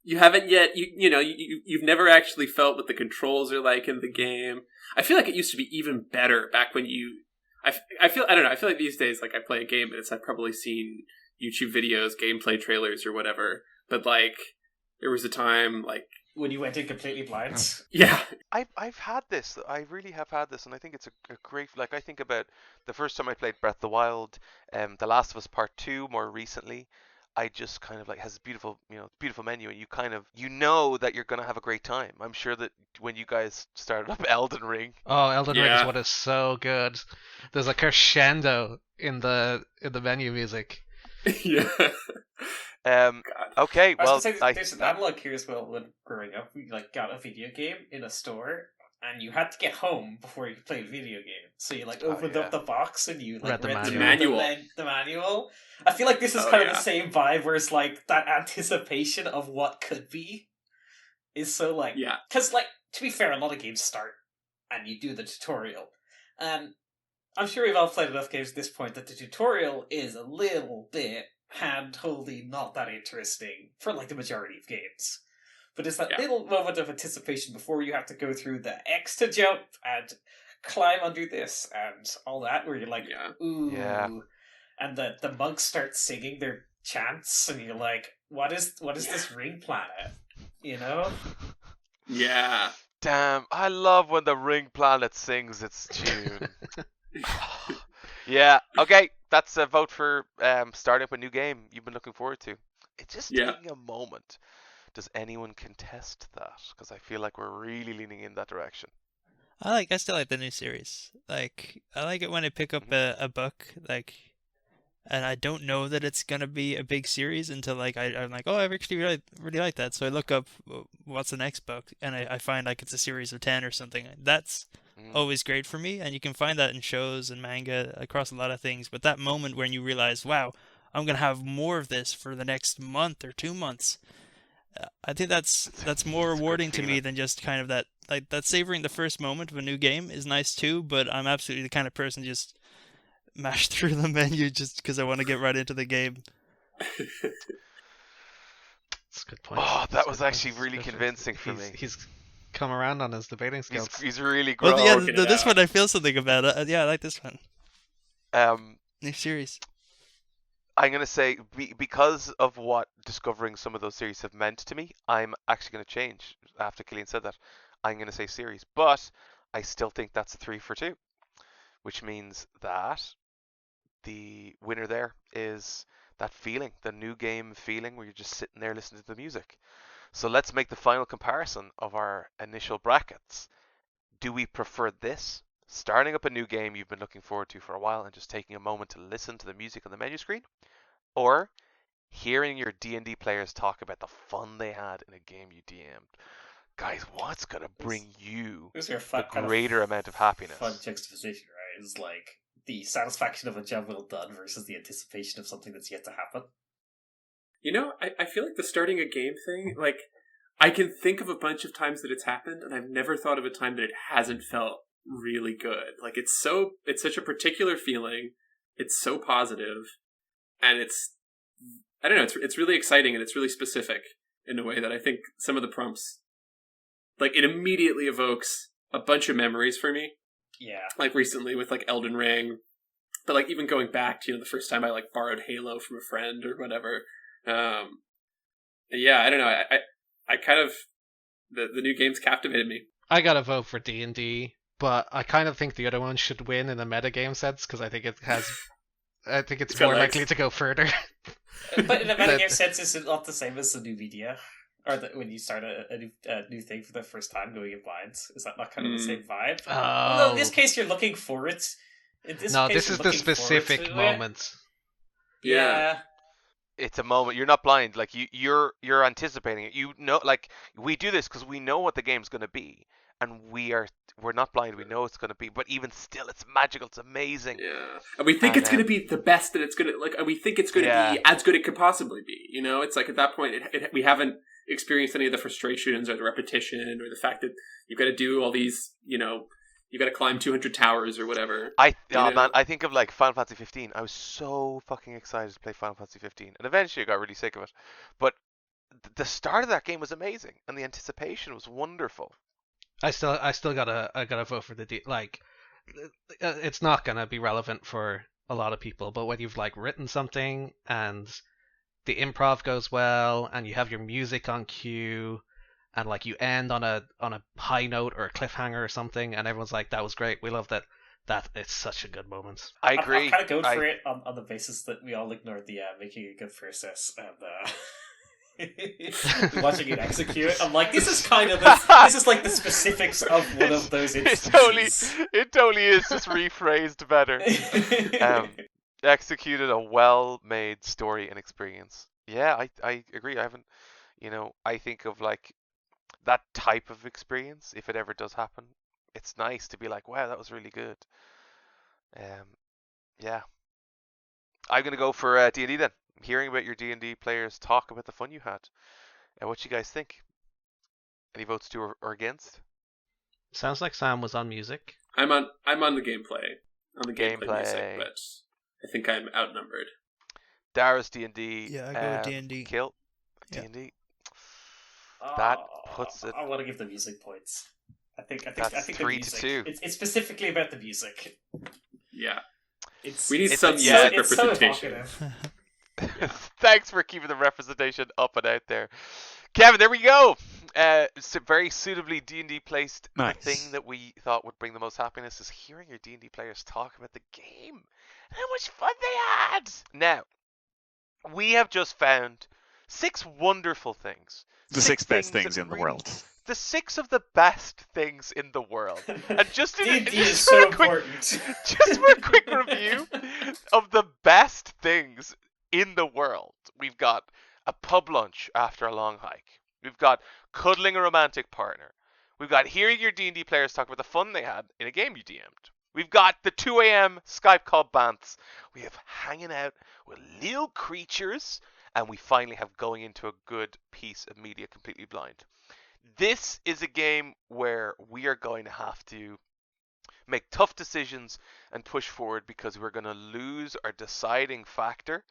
you haven't yet you've never actually felt what the controls are like in the game. I feel like it used to be even better back when I feel like these days like I play a game and I've probably seen YouTube videos, gameplay trailers or whatever, but like there was a time like When you went in completely blind. yeah. I've had this. I really have had this, and I think it's a great. Like I think about the first time I played Breath of the Wild, The Last of Us Part 2 more recently. I just kind of like has a beautiful menu, and you know that you're gonna have a great time. I'm sure that when you guys started up Elden Ring, Oh, Elden Ring is Yeah. what is so good. There's a crescendo in the menu music. Yeah. um, God. okay, I was well, gonna say there's an analog here as well. When growing up, we like got a video game in a store, and you had to get home before you could play a video game. So you like Oh, opened yeah. up the box and you like Read the read manual. the manual. I feel like this is Oh, kind of yeah. the same vibe, where it's like that anticipation of what could be is so like Yeah. because like to be fair, a lot of games start and you do the tutorial, and I'm sure we've all played enough games at this point that the tutorial is a little bit hand-holdy, not that interesting for like the majority of games. But it's that Yeah. little moment of anticipation before you have to go through the X to jump and climb under this and all that, where you're like, Yeah. ooh. Yeah. And the monks start singing their chants, and you're like, what is this ring planet? You know? Yeah. damn, I love when the Ring Planet sings its tune. Yeah, okay, that's a vote for starting up a new game you've been looking forward to. It's just Yeah. taking a moment. Does anyone contest that? Because I feel like we're really leaning in that direction. I still like the new series. Like, I like it when I pick up a book, like, and I don't know that it's gonna be a big series until like I'm like, oh, I actually really like that. So I look up what's the next book, and I find like it's a series of 10 or something. That's always great for me, and you can find that in shows and manga across a lot of things. But that moment when you realize, wow, I'm gonna have more of this for the next month or 2 months. I think that's more That's a good rewarding to me feeling. than just kind of that savoring the first moment of a new game is nice too, but I'm absolutely the kind of person just mash through the menu just because I want to get right into the game. That's a good point. Oh, That's that a was good point. actually really convincing for me. He's come around on his debating skills. He's really grown. Well, yeah, working it this out. one I feel something about it. Yeah, I like this one. New series. I'm going to say, because of what discovering some of those series have meant to me, I'm actually going to change after Killian said that. I'm going to say series, but I still think that's a 3 for 2, which means that the winner there is that feeling, the new game feeling where you're just sitting there listening to the music. So let's make the final comparison of our initial brackets. Do we prefer this, starting up a new game you've been looking forward to for a while and just taking a moment to listen to the music on the menu screen, or hearing your D&D players talk about the fun they had in a game you DM'd? Guys, what's going to bring you Those are the greater amount of happiness? fun juxtaposition, right? It's like the satisfaction of a job well done versus the anticipation of something that's yet to happen. I feel like the starting a game thing, like, I can think of a bunch of times that it's happened, and I've never thought of a time that it hasn't felt really good. Like, it's such a particular feeling. It's so positive, and I don't know, it's really exciting, and it's really specific in a way that I think some of the prompts, like, it immediately evokes a bunch of memories for me. Yeah. Like, recently with, like, Elden Ring, but, like, even going back to, the first time I, like, borrowed Halo from a friend or whatever. Yeah, I don't know, I kind of, the new games captivated me. I gotta vote for D&D, but I kind of think the other one should win in a metagame sense, because I think it's got more legs. likely to go further. But in a metagame sense, is it not the same as the new media? Or when you start a new thing for the first time going in blind? Is that not kind of the same vibe? Although in this case, you're looking for it. This is you're the looking forward specific to it. moment. Yeah. It's a moment. You're not blind. Like you're anticipating it. You know, like we do this because we know what the game's going to be, and we're not blind. We know it's going to be, but even still, it's magical. It's amazing. Yeah, and we think it's going to be the best that it's going to, like, and we think it's going to be as good it could possibly be. It's like at that point, we haven't experienced any of the frustrations or the repetition or the fact that you've got to do all these, you've got to climb 200 towers or whatever. Man, I think of like Final Fantasy 15. I was so fucking excited to play Final Fantasy 15, and eventually I got really sick of it. But the start of that game was amazing, and the anticipation was wonderful. I still gotta vote for it's not gonna be relevant for a lot of people, but when you've like written something and the improv goes well and you have your music on cue and like you end on a high note or a cliffhanger or something and everyone's like, that was great, we loved it, that it's such a good moment. I agree. I'm kind of going for it on the basis that we all ignored the making a good process and watching it execute. I'm like, this is kind of this is like the specifics of one of those instances. It totally is just rephrased better. Executed a well-made story and experience. Yeah, I agree. I haven't, I think of like that type of experience. If it ever does happen, it's nice to be like, wow, that was really good. Yeah, I'm gonna go for D&D then. Hearing about your D&D players talk about the fun you had. And what you guys think? Any votes to or against? Sounds like Sam was on music. I'm on the gameplay. On the gameplay music, but I think I'm outnumbered. Dara's D&D. Yeah, I go with D&D. Kill. Yeah. D&D. That puts it. I want to give the music points. I think that's the 3-2. It's specifically about the music. Yeah. We need some music representation. So Thanks for keeping the representation up and out there, Kevin. There we go. Very suitably D&D placed. Nice. The thing that we thought would bring the most happiness is hearing your D&D players talk about the game and how much fun they had. Now, we have just found 6 wonderful things. The 6 best things in the world. The 6 of the best things in the world. And just D&D is so important. Just for a quick review of the best things in the world. We've got a pub lunch after a long hike. We've got cuddling a romantic partner. We've got hearing your D&D players talk about the fun they had in a game you DM'd. We've got the 2 a.m. Skype call bants. We have hanging out with little creatures. And we finally have going into a good piece of media completely blind. This is a game where we are going to have to make tough decisions and push forward because we're going to lose our deciding factor.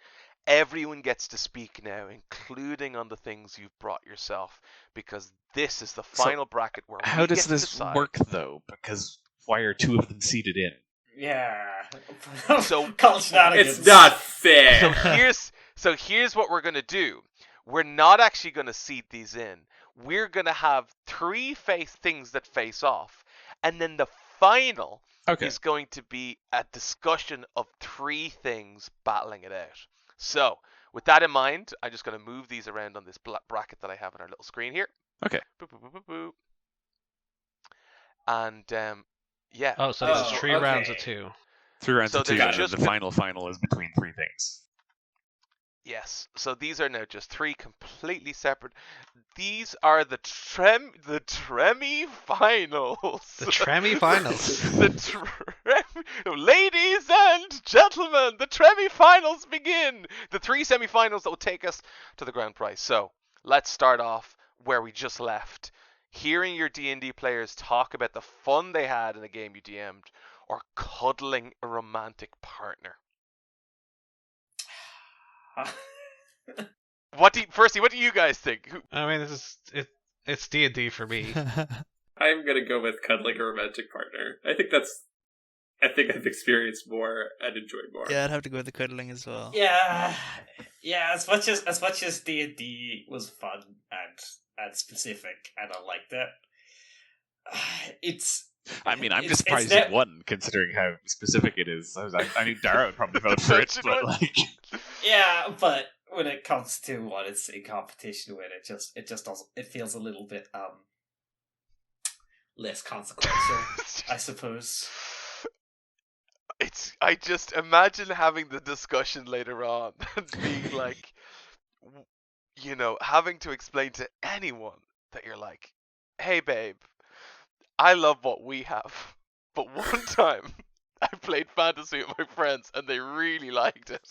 Everyone gets to speak now, including on the things you've brought yourself, because this is the final bracket where how we does get to this decide. work though? Because why are 2 of them seated in? Yeah. So College shenanigans. It's not fair. So here's what we're gonna do. We're not actually gonna seed these in. We're gonna have 3 things that face off, and then the final is going to be a discussion of 3 things battling it out. So, with that in mind, I'm just going to move these around on this bracket that I have on our little screen here. Okay. Boop, boop, boop, boop, boop. And, yeah. Oh, so there's 3 rounds of 2. 3 rounds So of 2, there's and just the final is between 3 things. Yes. So these are now just 3 completely separate. These are the Tremmy finals. The Tremmy finals. Ladies and gentlemen, the Tremmy finals begin. The 3 semi-finals that will take us to the grand prize. So let's start off where we just left. Hearing your D&D players talk about the fun they had in a game you DM'd, or cuddling a romantic partner. What do you guys think? I mean, it's D&D for me. I'm gonna go with cuddling a romantic partner. I think I've experienced more and enjoyed more. Yeah, I'd have to go with the cuddling as well. Yeah. As much as D&D was fun and specific, and I liked it. I'm it's just surprised it won, considering how specific it is. I knew Dara would probably vote for it, but like, yeah, but when it comes to what it's in competition with, it just doesn't. It feels a little bit less consequential, I suppose. I just imagine having the discussion later on and being like, having to explain to anyone that you're like, hey babe, I love what we have, but one time I played fantasy with my friends and they really liked it.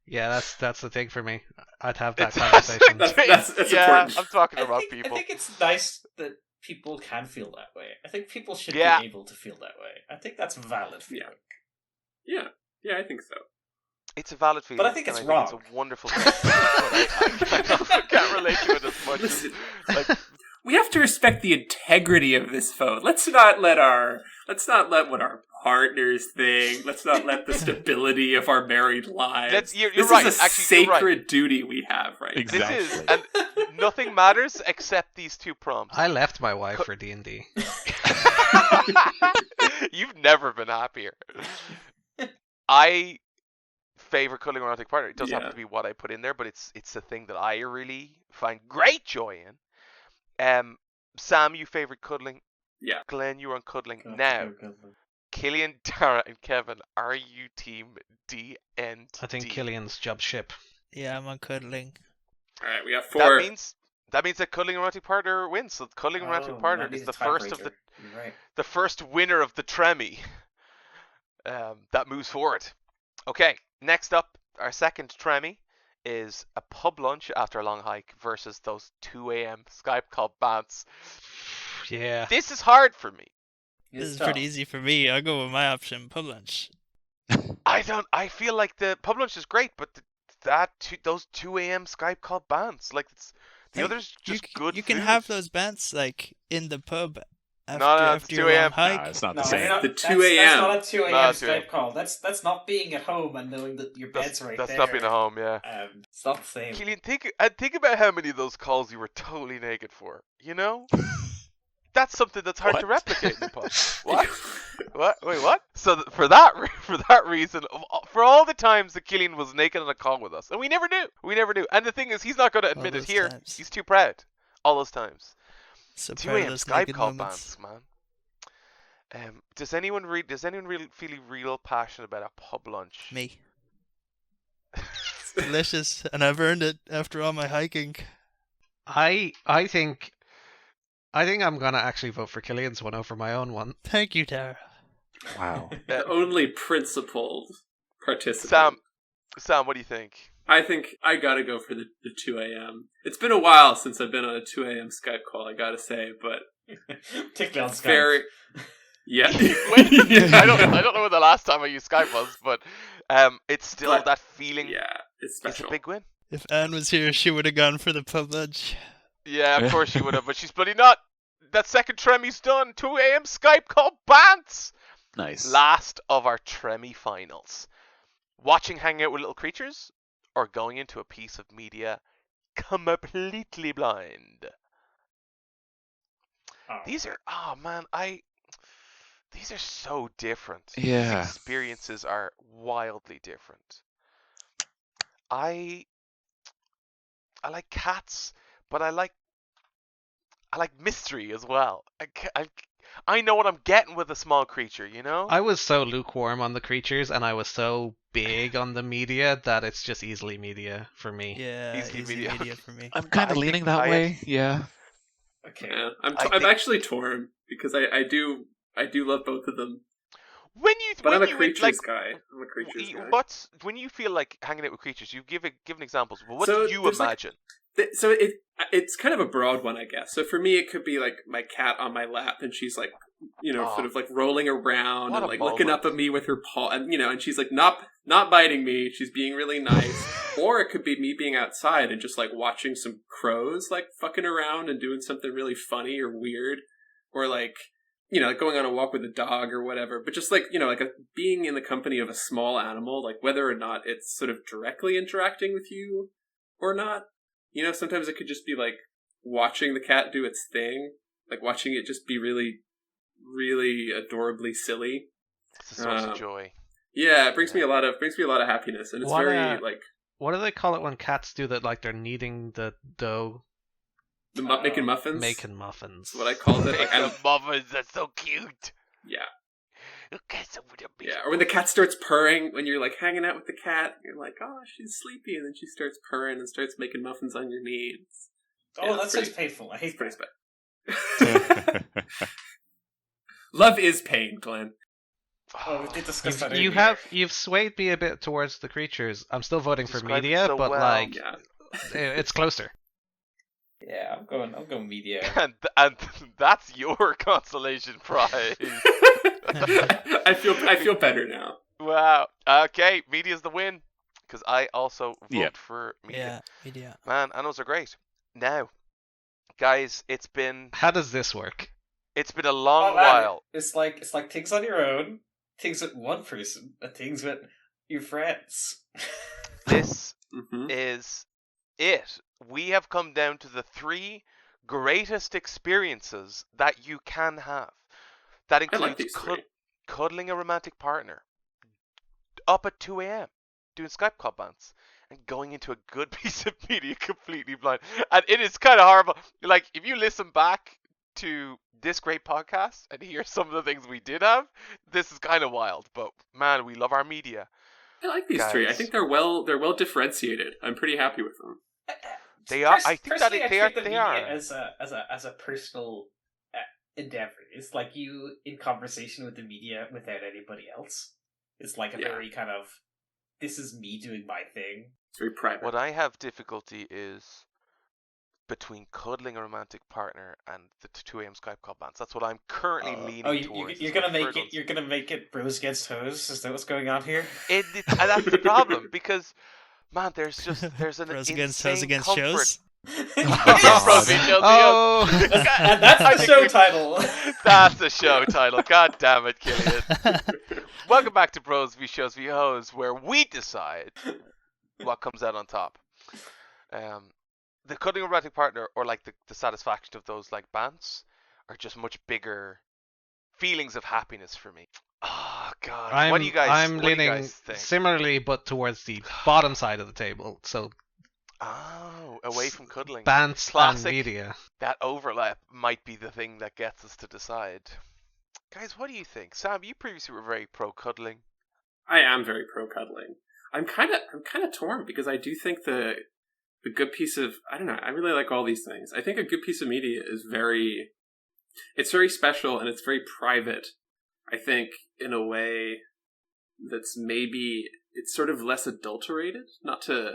Yeah, that's the thing for me. I'd have that That's conversation. That's important. I'm talking about I people. think it's nice that people can feel that way. I think people should Yeah. be able to feel that way. I think that's valid feeling. Yeah, I think so. It's a valid feeling. But I think it's and wrong. It's a wonderful thing. But I also can't relate to it as much. Listen, Like, we have to respect the integrity of this vote. Let's not let what our partners think. Let's not let the stability of our married lives. You're this right. is a Actually, you're right. sacred duty we have right Exactly. This is, and nothing matters except these 2 prompts. I left my wife for D&D. You've never been happier. I favor cuddling a romantic partner. It doesn't have to be what I put in there, but it's the thing that I really find great joy in. Sam, you favored cuddling. Yeah. Glenn, you were on cuddling. Go Now, cuddling. Killian, Tara, and Kevin, are you team D and I think D? Killian's job ship. Yeah, I'm on cuddling. All right, we got 4. That means that cuddling a romantic partner wins. So cuddling a romantic partner is the first of the You're right. the first winner of the Tremmy that moves forward. Okay, next up, our second Tremmy is a pub lunch after a long hike versus those 2 a.m. Skype call bants. Yeah. This is hard for me. This is pretty easy for me. I'll go with my option, pub lunch. I feel like the pub lunch is great, but those 2 a.m. Skype call bants, like the others just good. You can food. have those bands like in the pub after, No, it's after 2 your a.m. long hike. it's not No, the same. The 2 That's a.m. not a 2 a.m. No, 2 a.m. Skype call. That's not being at home and knowing that your bed's right That's there. not being at home, yeah. It's not the same. Killian, think about how many of those calls you were totally naked for. You know, that's something that's hard to What? replicate in the pub. What? What? Wait, what? So for that reason, for all the times that Killian was naked on a call with us, and we never do. And the thing is, he's not going to admit it those here. times. He's too proud. All those times. So 2 proud of a.m. those Skype naked call moments. bans, man. Does anyone really feel real passionate about a pub lunch? Me. It's delicious, and I've earned it after all my hiking. I think I'm gonna actually vote for Killian's one over my own one. Thank you, Tara. Wow. The only principled participant. Sam, what do you think? I think I gotta go for the 2 a.m. It's been a while since I've been on a 2 a.m. Skype call, I gotta say, but Particularly on Skype. very... Yeah. I don't know when the last time I used Skype was, but it's still But, that feeling. Yeah, it's It's special. a big win. If Anne was here, she would have gone for the pub lunch. Yeah, of course she would have, but she's bloody not. That second Tremmy's done. 2 a.m. Skype call bants. Nice. Last of our Tremmy finals. Watching Hang Out with Little Creatures or going into a piece of media completely blind. Oh. These are these are so different. Yeah. These experiences are wildly different. I like cats, but I like mystery as well. I know what I'm getting with a small creature, you know? I was so lukewarm on the creatures, and I was so big on the media that it's just easily media for me. Yeah, Easily easy media. media for me. I'm kind I of leaning think that I way. Yeah. Okay. Yeah, I I'm think- actually torn because I do love both of them, But but I'm a you creatures guy. I'm a creatures guy. What's when you feel like hanging out with creatures? You give examples. But what So do you there's, like, imagine? So it's kind of a broad one, I guess. So for me, it could be like my cat on my lap, and she's like, sort of like rolling around What and a like looking up moment. at me with her paw, and and she's like not biting me. She's being really nice. Or it could be me being outside and just like watching some crows like fucking around and doing something really funny or weird, or like like going on a walk with a dog or whatever. But just like being in the company of a small animal, like whether or not it's sort of directly interacting with you or not. Sometimes it could just be like watching the cat do its thing, like watching it just be really, really adorably silly. It's a source of joy. Yeah, it brings me a lot of happiness, and it's What, very like What do they call it when cats do that? Like they're kneading the dough, making muffins. making muffins. That's what I called it. Like, The muffins, that's so cute. yeah, Okay, so with a big yeah. Or when the cat starts purring, when you're like hanging out with the cat, you're like, oh, she's sleepy, and then she starts purring and starts making muffins on your knees. Oh, Yeah, that it's sounds pretty- painful. I It's hate pretty that. special. Love is pain, Glenn. Oh, we did discuss that You've swayed me a bit towards the creatures. I'm still voting for Described it media, so but well. like Yeah. it's closer. Yeah, I'm going media. and that's your consolation prize. I feel better now. Wow. Okay, media's the win. Because I also vote Yeah. for media. Yeah, media. Man, animals are great. Now, guys, it's been How does this work? a long Oh, man, while. It's like things on your own, things with one person, and things with your friends. This Mm-hmm. is it. We have come down to the 3 greatest experiences that you can have. That I like includes these 3. cuddling a romantic partner up at 2 a.m. doing Skype call bands and going into a good piece of media completely blind. And it is kind of horrible. Like, if you listen back to this great podcast and hear some of the things we did have, this is kind of wild. But man, we love our media. I like these 3. I Guys. think they're well differentiated. I'm pretty happy with them. They are. I think that Personally, I they are. treat the They media are. as a personal endeavor. It's like you in conversation with the media without anybody else. It's like a Yeah. very kind of, this is me doing my thing. It's very private. What I have difficulty is between cuddling a romantic partner and the 2 a.m. Skype call bands. That's what I'm currently leaning Oh, towards. you're It's gonna my make fertile- it. You're gonna make it bros against hoes. Is that what's going on here? And that's the problem because, man, there's an Pros insane against hoes against comfort. shows. Bros against hoes. Oh, And that's I the think show we- title. That's the show title. God damn it, Killian. Welcome back to Bros v Shows v Hoes, where we decide what comes out on top. The cuddling a romantic partner, or like the satisfaction of those like bands, are just much bigger feelings of happiness for me. Oh God, what do you guys? I'm what do you leaning guys think? similarly, but towards the bottom side of the table. So Oh, away from cuddling. bands and Classic. media. That overlap might be the thing that gets us to decide. Guys, what do you think? Sam, you previously were very pro cuddling. I am very pro cuddling. I'm kind of torn because I do think the good piece of, I don't know, I really like all these things. I think a good piece of media is very special and it's very private. I think in a way that's maybe it's sort of less adulterated, not to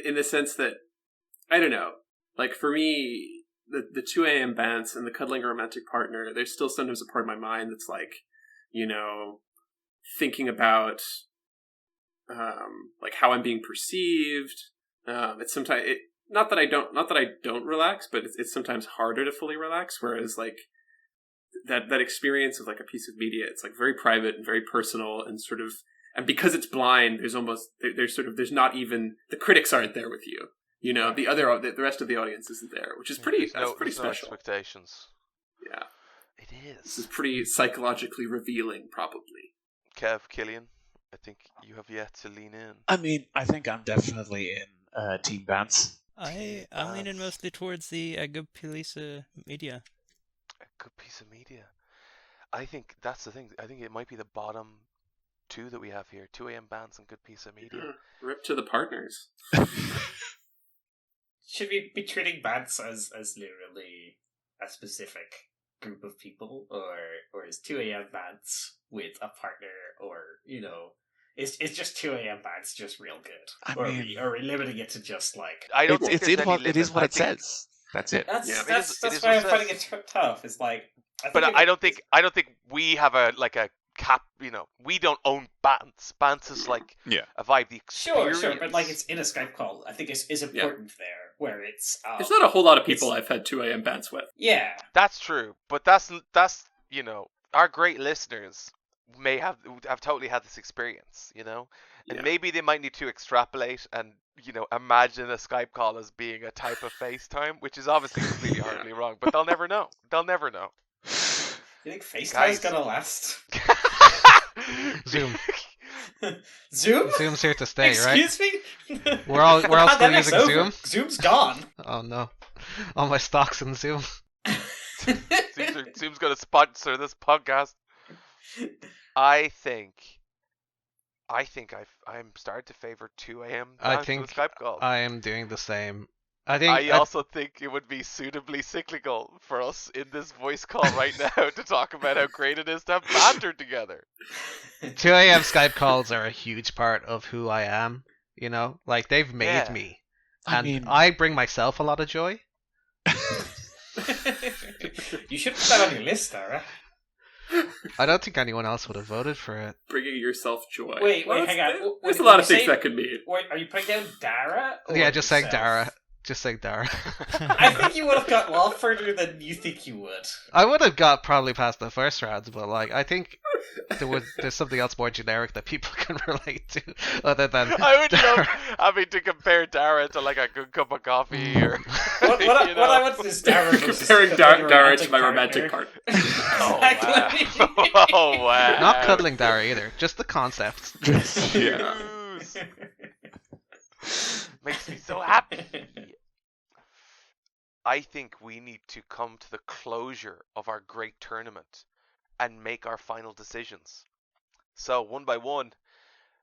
in the sense that, I don't know, like for me the 2 a.m. bands and the cuddling a romantic partner, there's still sometimes a part of my mind that's like, thinking about like how I'm being perceived. It's sometimes not that I don't relax, but it's sometimes harder to fully relax. Whereas like that experience of like a piece of media, it's like very private and very personal and sort of, and because it's blind, there's not even, the critics aren't there with you. The rest of the audience isn't there, which is pretty There's no special. expectations. Yeah, It this is. is pretty psychologically revealing, probably. Kev, Killian, I think you have yet to lean in. I mean, I think I'm definitely in Team Bants. I'm leaning Bands. mostly towards the good police media. A good piece of media. I think that's the thing. I think it might be the bottom two that we have here: 2 a.m. bands and good piece of media. Rip to the partners. Should we be treating bands as literally a specific group of people, or is 2 a.m. bands with a partner, or is just 2 a.m. bands just real good? Are we limiting it to just like? I don't think It is what it says. That's it. That's why I'm finding it tough. It's like, I don't think we have a cap. We don't own bands. Bands is like a vibe. The experience. Sure, but like it's in a Skype call. I think is important there, where it's. There's not a whole lot of people I've had 2 a.m. bands with. Yeah, that's true, but that's our great listeners may have totally had this experience, and maybe they might need to extrapolate and imagine a Skype call as being a type of FaceTime, which is obviously completely horribly wrong, but they'll never know. You think FaceTime's gonna last? Zoom. Zoom? Zoom's here to stay, right? Excuse me? We're all still using over. Zoom? Zoom's gone. Oh no. All my stocks in Zoom. Zoom's gonna sponsor this podcast. I think I'm starting to favor 2 a.m. Skype calls. I am doing the same. I also think it would be suitably cyclical for us in this voice call right now to talk about how great it is to have banter together. 2 a.m. Skype calls are a huge part of who I am. Like they've made me, and I bring myself a lot of joy. You should put that on your list, Dara. I don't think anyone else would have voted for it. Bringing yourself joy. Wait, hang on. There's a lot of things that could mean. Wait, are you putting down Dara? Yeah, just saying Dara. Just saying Dara. I think you would have got a lot further than you think you would. I would have got probably past the first round, but I think there's something else more generic that people can relate to, other than. I would love having to compare Dara to like a good cup of coffee or. What I want is Dara versus comparing Dara to my romantic partner. Exactly. Oh wow! Not cuddling Dara either, just the concept. Yeah. Makes me so happy. I think we need to come to the closure of our great tournament and make our final decisions. So, one by one,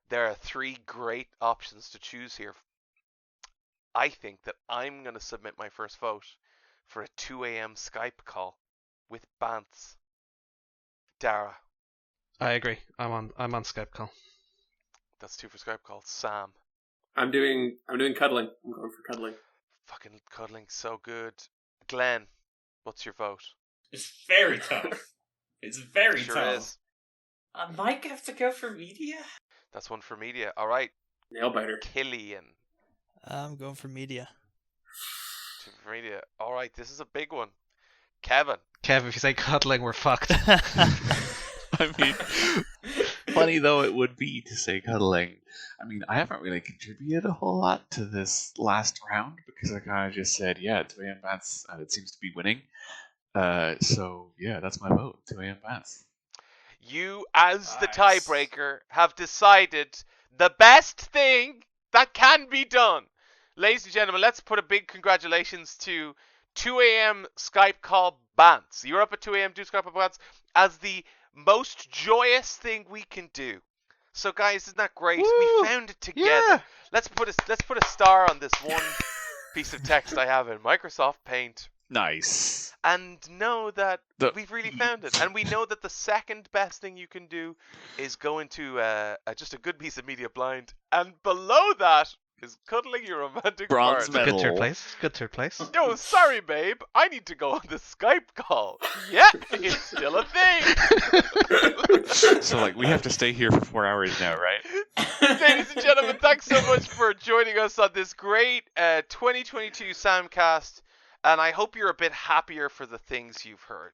there are 3 great options to choose here. I think that I'm going to submit my first vote for a 2 a.m. Skype call with Bants. Dara. I agree. I'm on Skype call. That's 2 for Skype call. Sam. I'm doing cuddling. I'm going for cuddling. Fucking cuddling, so good. Glenn, what's your vote? It's very tough. It's very sure tough. Is. I might have to go for media. That's 1 for media. All right. Nail biter. Killian. I'm going for media. 2 for media. All right, this is a big one. Kevin. Kev, if you say cuddling, we're fucked. I mean, funny though it would be to say cuddling. I mean, I haven't really contributed a whole lot to this last round because I kind of just said, 2 a.m. Bants, and it seems to be winning. So, yeah, that's my vote, 2 a.m. Bants. You, as the tiebreaker, have decided the best thing that can be done. Ladies and gentlemen, let's put a big congratulations to 2 a.m. Skype call Bants. You're up at 2 a.m. do Skype call Bants as the most joyous thing we can do. So guys, isn't that great? Woo! We found it together. Yeah. Let's put a star on this one piece of text I have in Microsoft Paint. Nice. And know that we've really found it. And we know that the second best thing you can do is go into just a good piece of media blind. And below that is cuddling your romantic Bronze partner. medal. Good third place. No, sorry, babe. I need to go on the Skype call. Yeah, it's still a thing. So, we have to stay here for 4 hours now, right? Ladies and gentlemen, thanks so much for joining us on this great 2022 Samcast. And I hope you're a bit happier for the things you've heard.